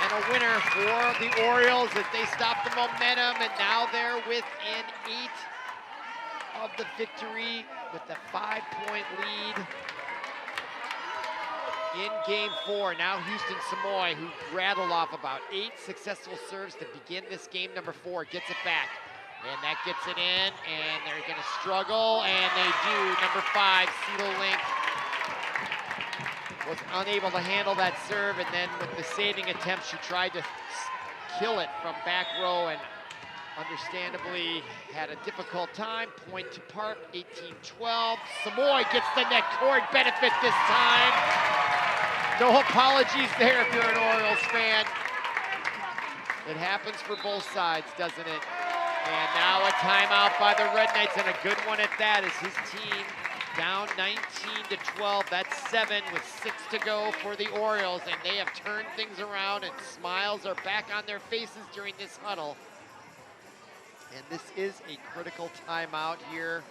And a winner for the Orioles as they stop the momentum, and now they're within 8 of the victory with the 5-point lead in game 4. Now Houston Samoy, who rattled off about 8 successful serves to begin this game number 4, gets it back. And that gets it in, and they're gonna struggle, and they do. Number 5, Cedal Link was unable to handle that serve, and then with the saving attempt, she tried to kill it from back row, and understandably had a difficult time. Point to Park, 18-12. Samoy gets the net cord benefit this time. No apologies there if you're an Orioles fan. It happens for both sides, doesn't it? And now a timeout by the Red Knights, and a good one at that, as his team down 19-12. That's 7 with 6 to go for the Orioles, and they have turned things around, and smiles are back on their faces during this huddle. And this is a critical timeout here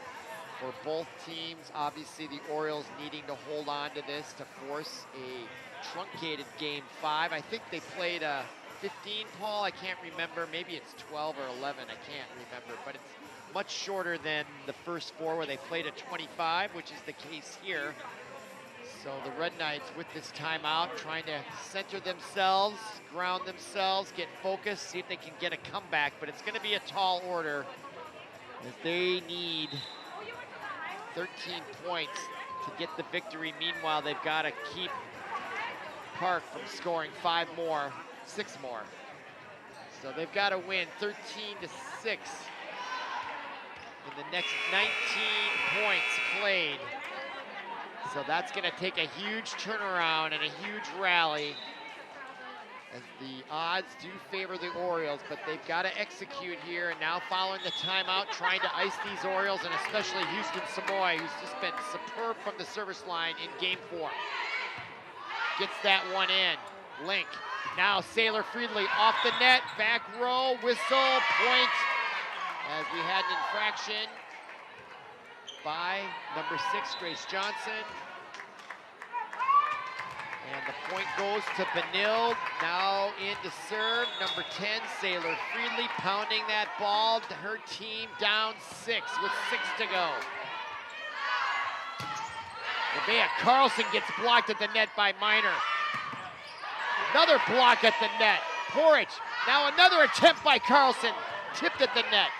for both teams. Obviously, the Orioles needing to hold on to this to force a truncated game 5. I think they played a 15, Paul, I can't remember. Maybe it's 12 or 11, I can't remember. But it's much shorter than the first 4 where they played at 25, which is the case here. So the Red Knights with this timeout trying to center themselves, ground themselves, get focused, see if they can get a comeback. But it's going to be a tall order as they need 13 points to get the victory. Meanwhile, they've got to keep Park from scoring 5 more. 6 more. So they've got to win 13-6 in the next 19 points played. So that's going to take a huge turnaround and a huge rally, as the odds do favor the Orioles, but they've got to execute here. And now following the timeout, trying to ice these Orioles, and especially Houston Samoy, who's just been superb from the service line in game 4. Gets that one in. Link. Now Sailor Friedley off the net, back row, whistle, point, as we had an infraction. by number 6, Grace Johnson. And the point goes to Benilde. Now in to serve, number 10, Sailor Freely, pounding that ball. Her team down 6 with 6 to go. Nevaeh Carlson gets blocked at the net by Miner. Another block at the net. Porridge. Now another attempt by Carlson. Tipped at the net.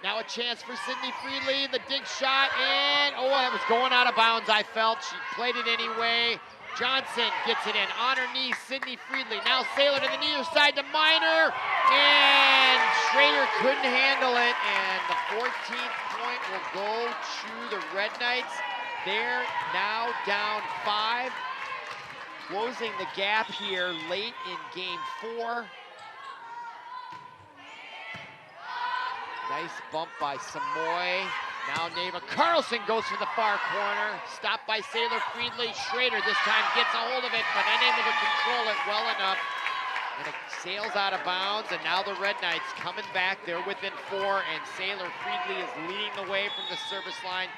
Now a chance for Sydney Freely. The dig shot, and oh, that was going out of bounds, I felt. She played it anyway. Johnson gets it in on her knee. Sydney Freely. Now Sailor to the near side to Miner. And Schrader couldn't handle it. And the 14th point will go to the Red Knights. They're now down 5. Closing the gap here late in game 4. Nice bump by Samoy. Now Nevaeh Carlson goes for the far corner. Stopped by Sailor Freely. Schrader this time gets a hold of it, but unable to control it well enough. And it sails out of bounds, and now the Red Knights coming back. They're within 4, and Sailor Freely is leading the way from the service line.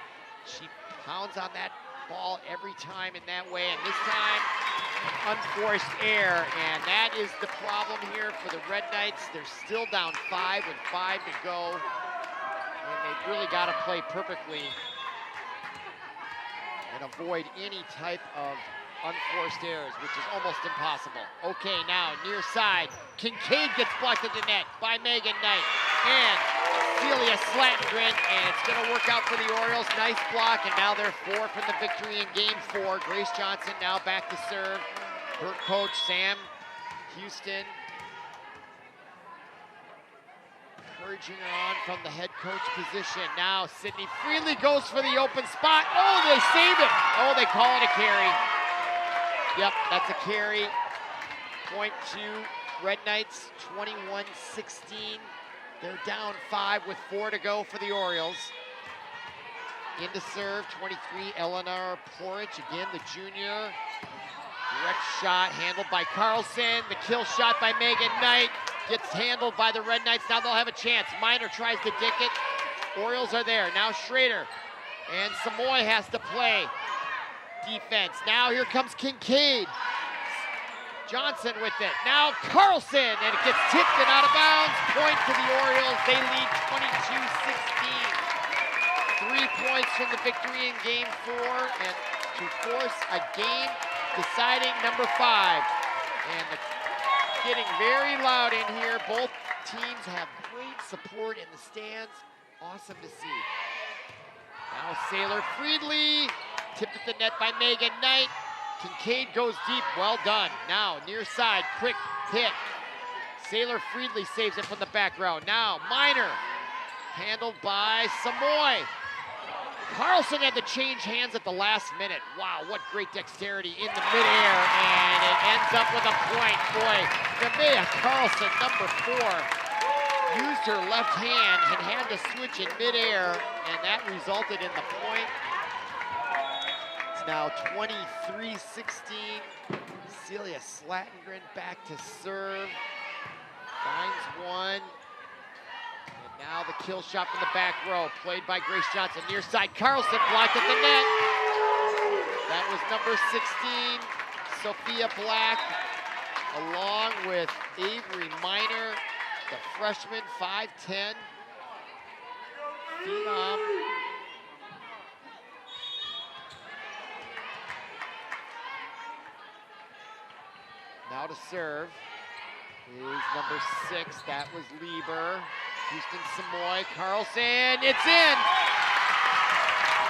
She pounds on that ball every time in that way, and this time unforced error, and that is the problem here for the Red Knights. They're still down 5 with 5 to go, and they've really got to play perfectly and avoid any type of unforced errors, which is almost impossible. Okay, now near side, Kincaid gets blocked at the net by Megan Knight, and Celia Slattengren, and it's going to work out for the Orioles. Nice block, and now they're 4 from the victory in game 4. Grace Johnson now back to serve. Her coach, Sam Houston, encouraging her on from the head coach position. Now Sydney Freely goes for the open spot. Oh, they saved it. Oh, they call it a carry. Yep, that's a carry. Point to Red Knights, 21-16. They're down 5 with 4 to go for the Orioles. In to serve, 23, Eleanor Porridge, again the junior. Direct shot handled by Carlson. The kill shot by Megan Knight gets handled by the Red Knights. Now they'll have a chance. Miner tries to dick it. Orioles are there. Now Schrader, and Samoy has to play defense. Now here comes Kincaid. Johnson with it. Now Carlson, and it gets tipped and out of bounds. Point to the Orioles. They lead 22-16. 3 points from the victory in game 4, and to force a game deciding number 5. And getting very loud in here. Both teams have great support in the stands. Awesome to see. Now Sailor Freely, tipped at the net by Megan Knight. Kincaid goes deep, well done. Now, near side, quick hit. Sailor Freely saves it from the back row. Now, Miner, handled by Samoy. Carlson had to change hands at the last minute. Wow, what great dexterity in the midair, and it ends up with a point. Boy, Nevaeh Carlson, number 4, used her left hand and had to switch in midair, and that resulted in the point. Now 23-16, Celia Slattengren back to serve, finds one, and now the kill shot from the back row, played by Grace Johnson, near side, Carlson blocked at the net. That was number 16, Sophia Black, along with Avery Miner, the freshman, 5'10", phenom. Now to serve is number 6. That was Lieber. Houston Samoy. Carlson. It's in.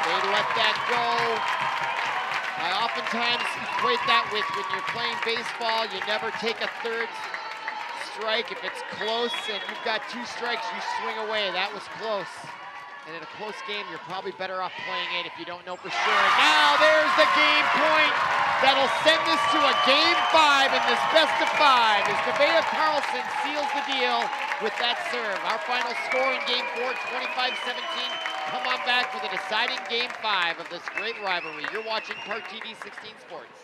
They let that go. I oftentimes equate that with when you're playing baseball, you never take a third strike. If it's close and you've got 2 strikes, you swing away. That was close. And in a close game, you're probably better off playing it if you don't know for sure. Now there's the game point that'll send this to a game 5 in this best of 5 as Nevaeh Carlson seals the deal with that serve. Our final score in game 4, 25-17. Come on back for the deciding game 5 of this great rivalry. You're watching ParkTV 16 Sports.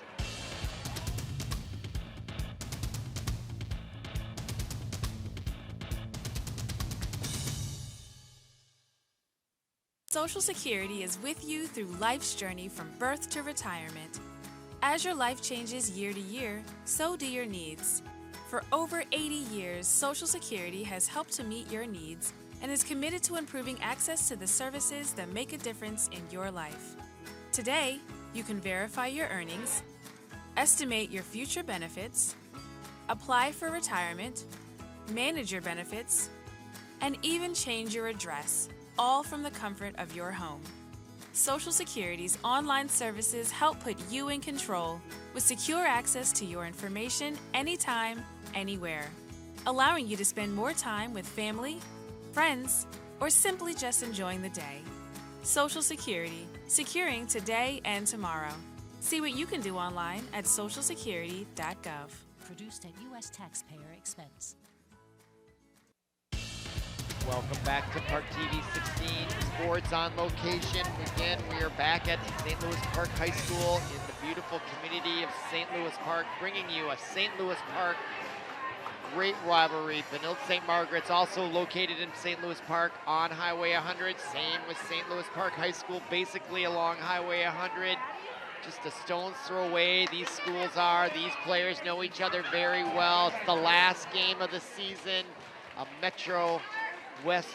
Social Security is with you through life's journey from birth to retirement. As your life changes year to year, so do your needs. For over 80 years, Social Security has helped to meet your needs and is committed to improving access to the services that make a difference in your life. Today, you can verify your earnings, estimate your future benefits, apply for retirement, manage your benefits, and even change your address, all from the comfort of your home. Social Security's online services help put you in control with secure access to your information anytime, anywhere, allowing you to spend more time with family, friends, or simply just enjoying the day. Social Security, securing today and tomorrow. See what you can do online at socialsecurity.gov. Produced at U.S. taxpayer expense. Welcome back to ParkTV 16 Sports on Location. Again, we are back at St. Louis Park High School in the beautiful community of St. Louis Park, bringing you a St. Louis Park great rivalry. Benilde-St. Margaret's also located in St. Louis Park on Highway 100. Same with St. Louis Park High School, basically along Highway 100. Just a stone's throw away, these schools are. These players know each other very well. It's the last game of the season, a Metro West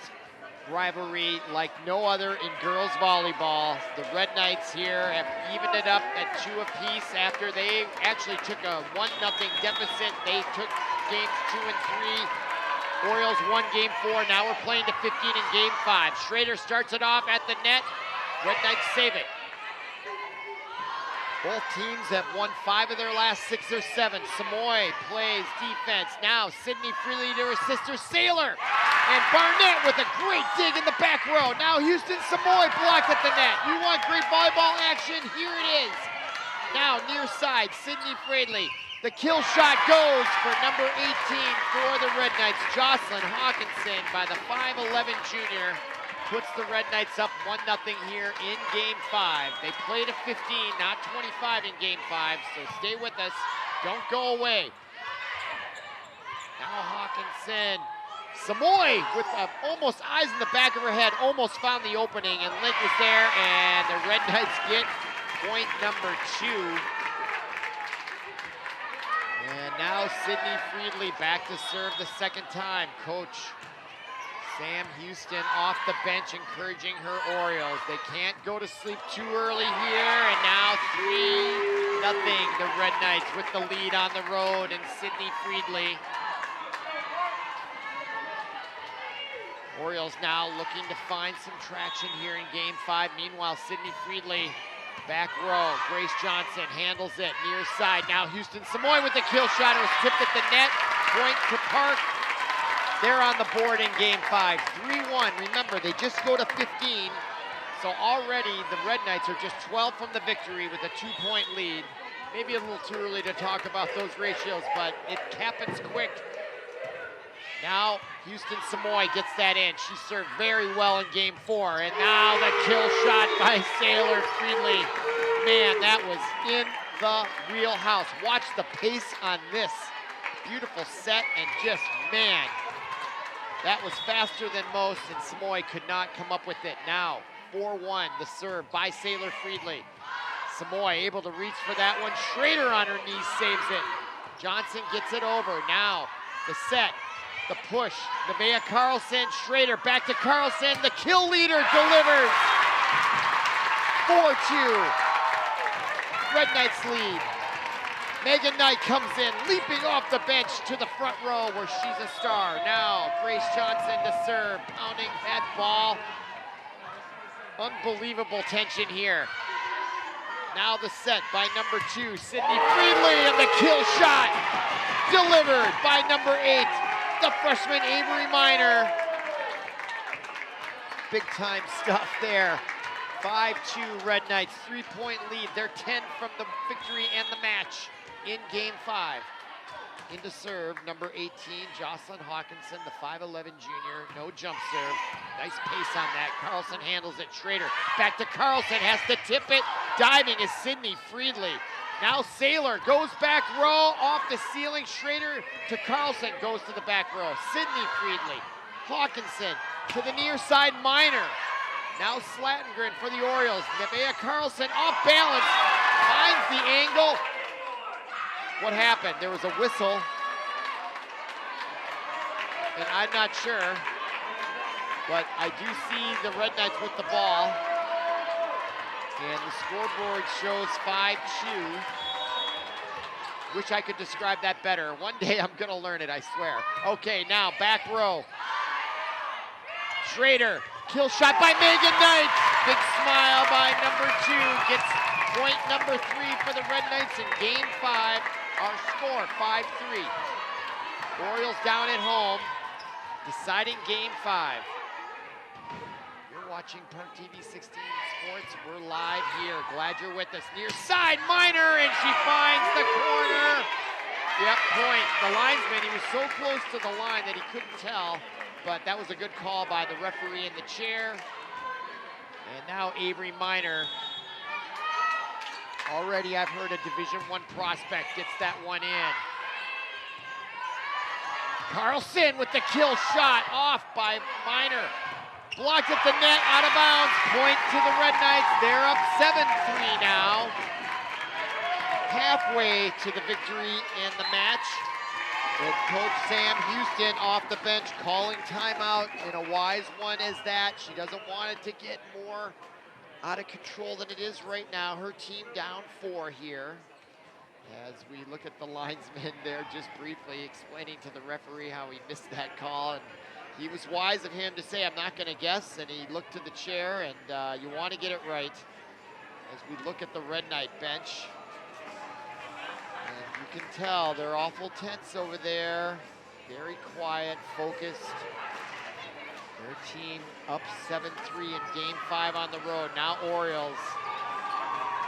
rivalry like no other in girls volleyball. The Red Knights here have evened it up at 2 apiece after they actually took a 1-0 deficit. They took games 2 and 3. Orioles won game 4. Now we're playing to 15 in game 5. Schrader starts it off at the net. Red Knights save it. Both teams have won 5 of their last 6 or 7. Samoy plays defense. Now Sydney Freely to her sister Saylor. And Barnett with a great dig in the back row. Now Houston Samoy blocked at the net. You want great volleyball action? Here it is. Now near side, Sydney Freely. The kill shot goes for number 18 for the Red Knights. Jocelyn Hawkinson by the 5'11" junior. Puts the Red Knights up 1-0 here in game 5. They play to 15, not 25 in game 5, so stay with us. Don't go away. Now Hawkinson. Samoy with almost eyes in the back of her head, almost found the opening, and Link was there, and the Red Knights get point number 2. And now Sydney Freely back to serve the second time. Coach Sam Houston off the bench encouraging her Orioles. They can't go to sleep too early here, and now 3-0 the Red Knights with the lead on the road, and Sydney Freely. Orioles now looking to find some traction here in game 5. Meanwhile, Sydney Freely, back row. Grace Johnson handles it near side. Now Houston Samoy with the kill shot. It was tipped at the net. Point to Park. They're on the board in game 5. 3-1. Remember, they just go to 15. So already the Red Knights are just 12 from the victory with a 2-point lead. Maybe a little too early to talk about those ratios, but it happens quick. Now Houston Samoy gets that in. She served very well in game 4. And now the kill shot by Saylor Freely. Man, that was in the wheelhouse. Watch the pace on this. Beautiful set, and just, man, that was faster than most, and Samoy could not come up with it. Now 4-1, the serve by Saylor Freely. Samoy able to reach for that one. Schrader on her knees saves it. Johnson gets it over. Now the set. The push, Nevaeh Carlson, Schrader back to Carlson, the kill leader delivers. 4-2, Red Knights lead. Megan Knight comes in, leaping off the bench to the front row where she's a star. Now Grace Johnson to serve, pounding that ball. Unbelievable tension here. Now the set by number 2, Sydney Freely, and the kill shot delivered by number 8. The freshman Avery Minor. Big time stuff there. 5-2 Red Knights, 3-point lead. They're 10 from the victory and the match in game 5. Into serve, number 18, Jocelyn Hawkinson, the 5'11" junior. No jump serve. Nice pace on that. Carlson handles it. Schrader back to Carlson, has to tip it. Diving is Sydney Freely. Now Saylor goes back row, off the ceiling. Schrader to Carlson, goes to the back row. Sydney Freely, Hawkinson to the near side, Minor. Now Slattengren for the Orioles. Nevaeh Carlson off balance, finds the angle. What happened? There was a whistle, and I'm not sure, but I do see the Red Knights with the ball, and the scoreboard shows 5-2. Wish I could describe that better. One day I'm gonna learn it, I swear. Okay, now back row. Schrader, kill shot by Megan Knight. Big smile by number 2. Gets point number 3 for the Red Knights in game 5. Our score, 5-3. Orioles down at home, deciding game 5. You're watching ParkTV 16 Sports. We're live here. Glad you're with us. Near side, Miner, and she finds the corner. Yep, point. The linesman, he was so close to the line that he couldn't tell, but that was a good call by the referee in the chair. And now Avery Miner. Already I've heard a Division I prospect gets that one in. Carlson with the kill shot, off by Miner. Blocked at the net, out of bounds. Point to the Red Knights. They're up 7-3 now. Halfway to the victory in the match. With Coach Sam Houston off the bench calling timeout, and a wise one as that. She doesn't want it to get more out of control than it is right now. Her team down 4 here. As we look at the linesman there just briefly explaining to the referee how he missed that call. And he was wise of him to say, I'm not gonna guess, and he looked to the chair, and you wanna get it right. As we look at the Red Knight bench, and you can tell they're awful tense over there. Very quiet, focused. Their team up 7-3 in game 5 on the road. Now Orioles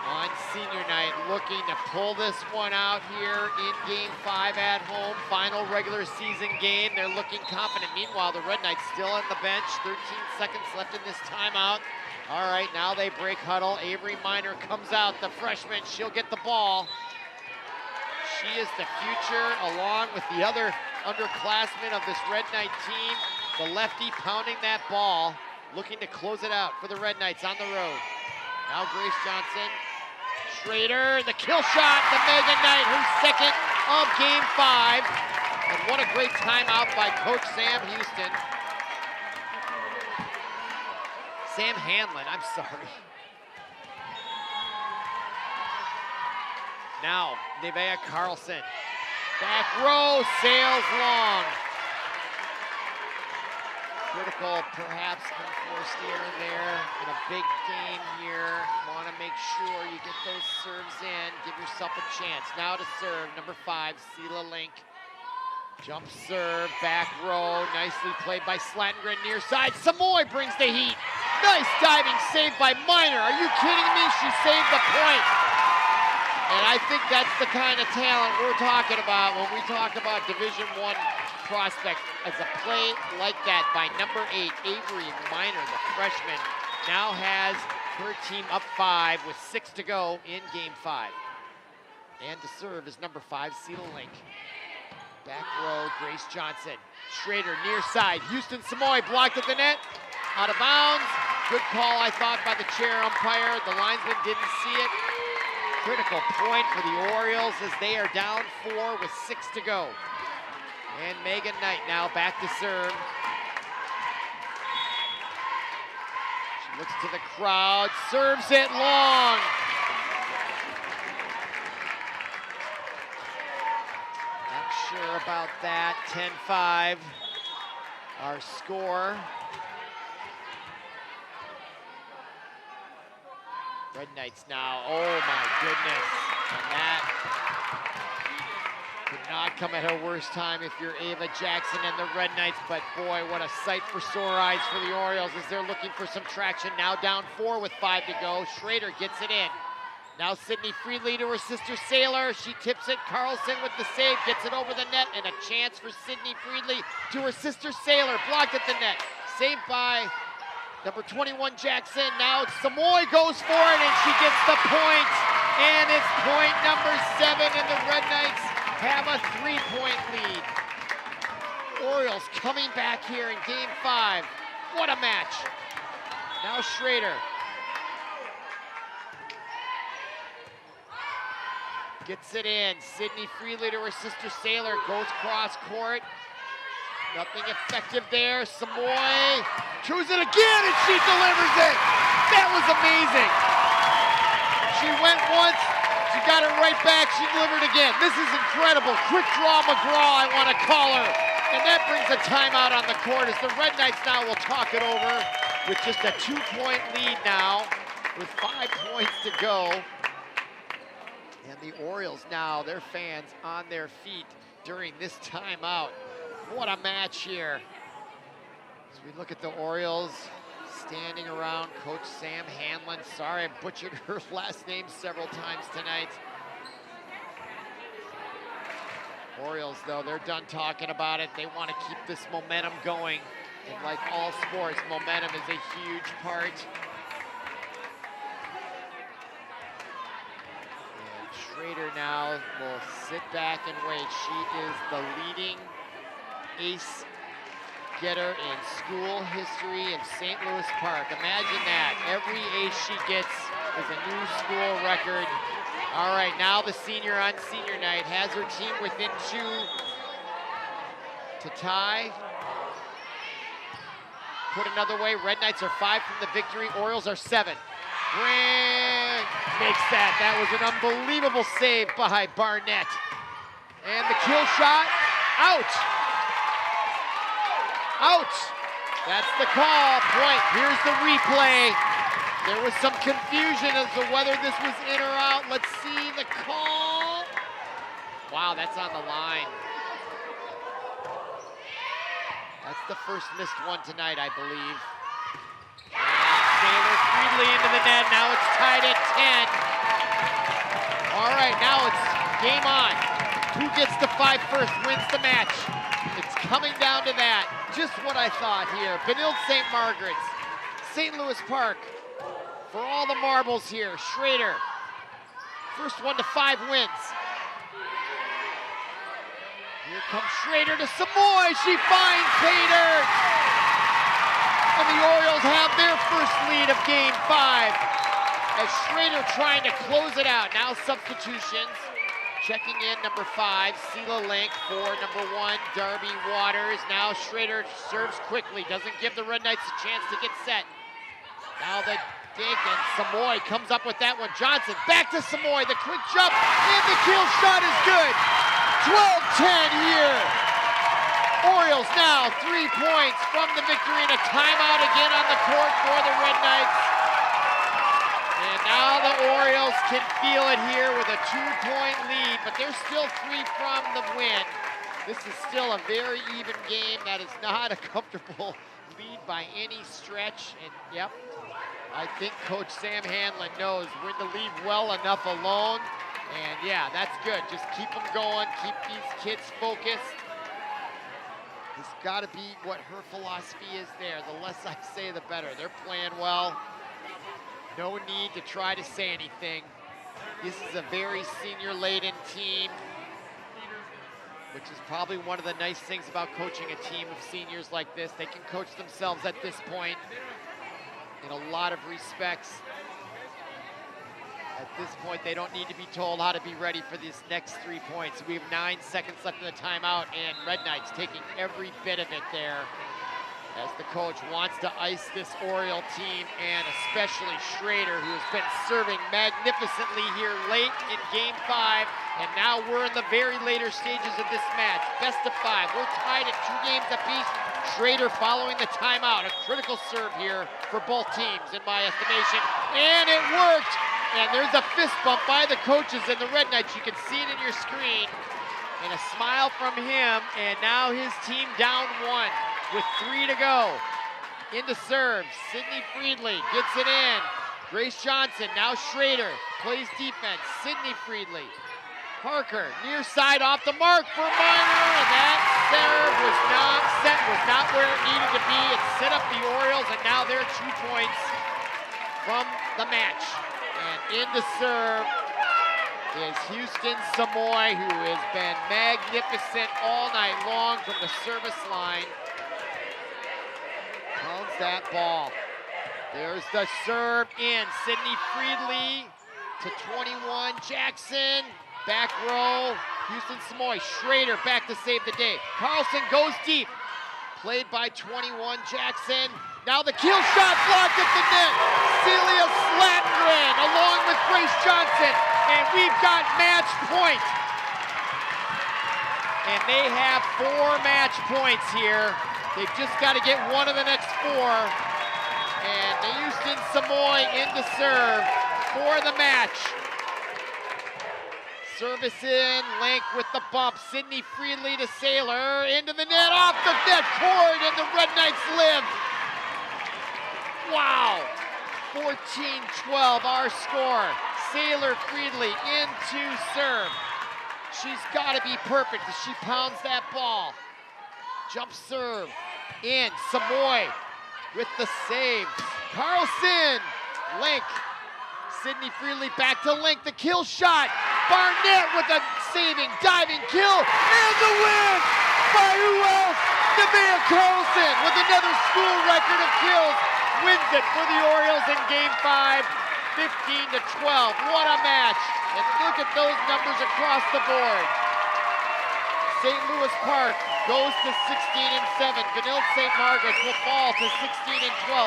on senior night looking to pull this one out here in game 5 at home. Final regular season game. They're looking confident. Meanwhile, the Red Knights still on the bench. 13 seconds left in this timeout. All right, now they break huddle. Avery Miner comes out, the freshman. She'll get the ball. She is the future, along with the other underclassmen of this Red Knight team. The lefty pounding that ball, looking to close it out for the Red Knights on the road. Now Grace Johnson. Schrader, the kill shot, the Megan Knight, her second of game 5. And what a great timeout by Coach Sam Houston. Sam Hanlon, I'm sorry. Now, Nevaeh Carlson. Back row, sails long. Critical, perhaps, unforced error there in a big game here. Want to make sure you get those serves in, give yourself a chance. Now to serve, number 5, Sela Link. Jump serve, back row, nicely played by Slattengren near side. Samoy brings the heat. Nice diving save by Miner. Are you kidding me? She saved the point. And I think that's the kind of talent we're talking about when we talk about Division I prospect. As a play like that by number 8, Avery Miner, the freshman, now has her team up 5 with 6 to go in game 5. And to serve is number 5, Sela Link. Back row, Grace Johnson. Schrader near side. Houston Samoy blocked at the net. Out of bounds. Good call, I thought, by the chair umpire. The linesman didn't see it. Critical point for the Orioles as they are down 4 with 6 to go. And Megan Knight now back to serve. She looks to the crowd, serves it long. Not sure about that. 10-5, our score. Red Knights now, oh my goodness. And that could not come at her worst time if you're Ava Jackson and the Red Knights, but boy, what a sight for sore eyes for the Orioles as they're looking for some traction. Now down 4 with 5 to go. Schrader gets it in. Now Sydney Friedley to her sister Sailor. She tips it. Carlson with the save, gets it over the net, and a chance for Sydney Friedley to her sister Sailor. Blocked at the net. Saved by number 21, Jackson. Now Samoy goes for it, and she gets the point. And it's point number 7, and the Red Knights have a 3-point lead. Orioles coming back here in game 5. What a match. Now Schrader. Gets it in. Sydney Freely to her sister Sailor. Goes cross court. Nothing effective there. Samoy chooses it again, and she delivers it. That was amazing. She went once. She got it right back. She delivered again. This is incredible. Quick draw McGraw, I want to call her. And that brings a timeout on the court as the Red Knights now will talk it over with just a 2-point lead now with 5 points to go. And the Orioles now, their fans on their feet during this timeout. What a match here. As we look at the Orioles standing around Coach Sam Hanlon. Sorry, I butchered her last name several times tonight. Orioles, though, they're done talking about it. They want to keep this momentum going. And like all sports, momentum is a huge part. And Schrader now will sit back and wait. She is the leading ace getter in school history in St. Louis Park. Imagine that. Every ace she gets is a new school record. All right, now the senior on senior night has her team within 2 to tie. Put another way, Red Knights are 5 from the victory. Orioles are 7. Brand makes that. That was an unbelievable save by Barnett. And the kill shot, out. Out. That's the call. Point. Here's the replay. There was some confusion as to whether this was in or out. Let's see the call. Wow, that's on the line. That's the first missed one tonight, I believe. And Sailor Freely into the net. Now it's tied at 10. All right, now it's game on. Who gets the 5 first wins the match. It's coming down to that. Just what I thought here. Benilde-St. Margaret's, St. Louis Park. For all the marbles here, Schrader. First 1 to 5 wins. Here comes Schrader to Samoy. She finds Pater. And the Orioles have their first lead of game 5. As Schrader trying to close it out. Now substitutions. Checking in number 5, Sela Link for number 1, Darby Waters. Now Schrader serves quickly. Doesn't give the Red Knights a chance to get set. Now the dink, and Samoy comes up with that one. Johnson back to Samoy. The quick jump, and the kill shot is good. 12-10 here. Orioles now 3 points from the victory, and a timeout again on the court for the Red Knights. And now the Orioles can feel it here with a 2-point lead, but they're still 3 from the win. This is still a very even game. That is not a comfortable lead by any stretch. And yep, I think Coach Sam Hanlon knows when to leave well enough alone. And yeah, that's good. Just keep them going, keep these kids focused. It's got to be what her philosophy is there. The less I say, the better. They're playing well. No need to try to say anything. This is a very senior-laden team, which is probably one of the nice things about coaching a team of seniors like this. They can coach themselves at this point in a lot of respects. At this point, they don't need to be told how to be ready for these next 3 points. We have 9 seconds left in the timeout, and Red Knights taking every bit of it there as the coach wants to ice this Oriole team, and especially Schrader, who has been serving magnificently here late in game 5. And now we're in the very later stages of this match. Best of 5. We're tied at 2 games apiece. Schrader following the timeout. A critical serve here for both teams, in my estimation. And it worked. And there's a fist bump by the coaches and the Red Knights. You can see it in your screen. And a smile from him. And now his team down 1 with 3 to go. Into serve. Sydney Freely gets it in. Grace Johnson. Now Schrader plays defense. Sydney Freely. Parker, near side off the mark for Minor, and that serve was not set, was not where it needed to be. It set up the Orioles, and now they're 2 points from the match. And in to serve is Houston Samoy, who has been magnificent all night long from the service line. Pounds that ball. There's the serve in. Sydney Friedley to 21. Jackson, back row. Houston Samoy, Schrader back to save the day. Carlson goes deep. Played by 21, Jackson. Now the kill shot blocked at the net. Celia Slatgren along with Grace Johnson. And we've got match point. And they have 4 match points here. They've just got to get one of the next 4. And the Houston Samoy in to serve for the match. Service in, Link with the bump. Sydney Friedley to Saylor, into the net, off the net cord, and the Red Knights live. Wow, 14-12 our score. Saylor Friedley into serve. She's gotta be perfect as she pounds that ball. Jump serve, in, Samoy with the save. Carlson, Link. Sydney Friedley back to Link, the kill shot. Barnett with a saving, diving kill, and the win by who else? Nevaeh Carlson with another school record of kills. Wins it for the Orioles in Game 5, 15-12. What a match. And look at those numbers across the board. St. Louis Park goes to 16-7. Benilde-St. Margaret will fall to 16-12.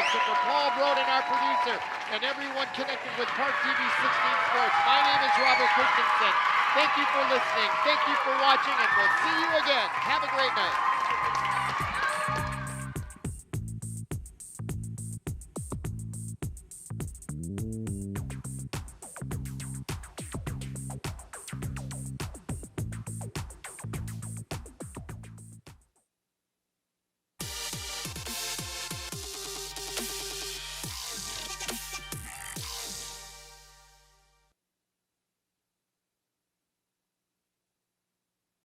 So for Paul Broden, our producer, and everyone connected with ParkTV 16 Sports, my name is Robert Christensen. Thank you for listening. Thank you for watching, and we'll see you again. Have a great night.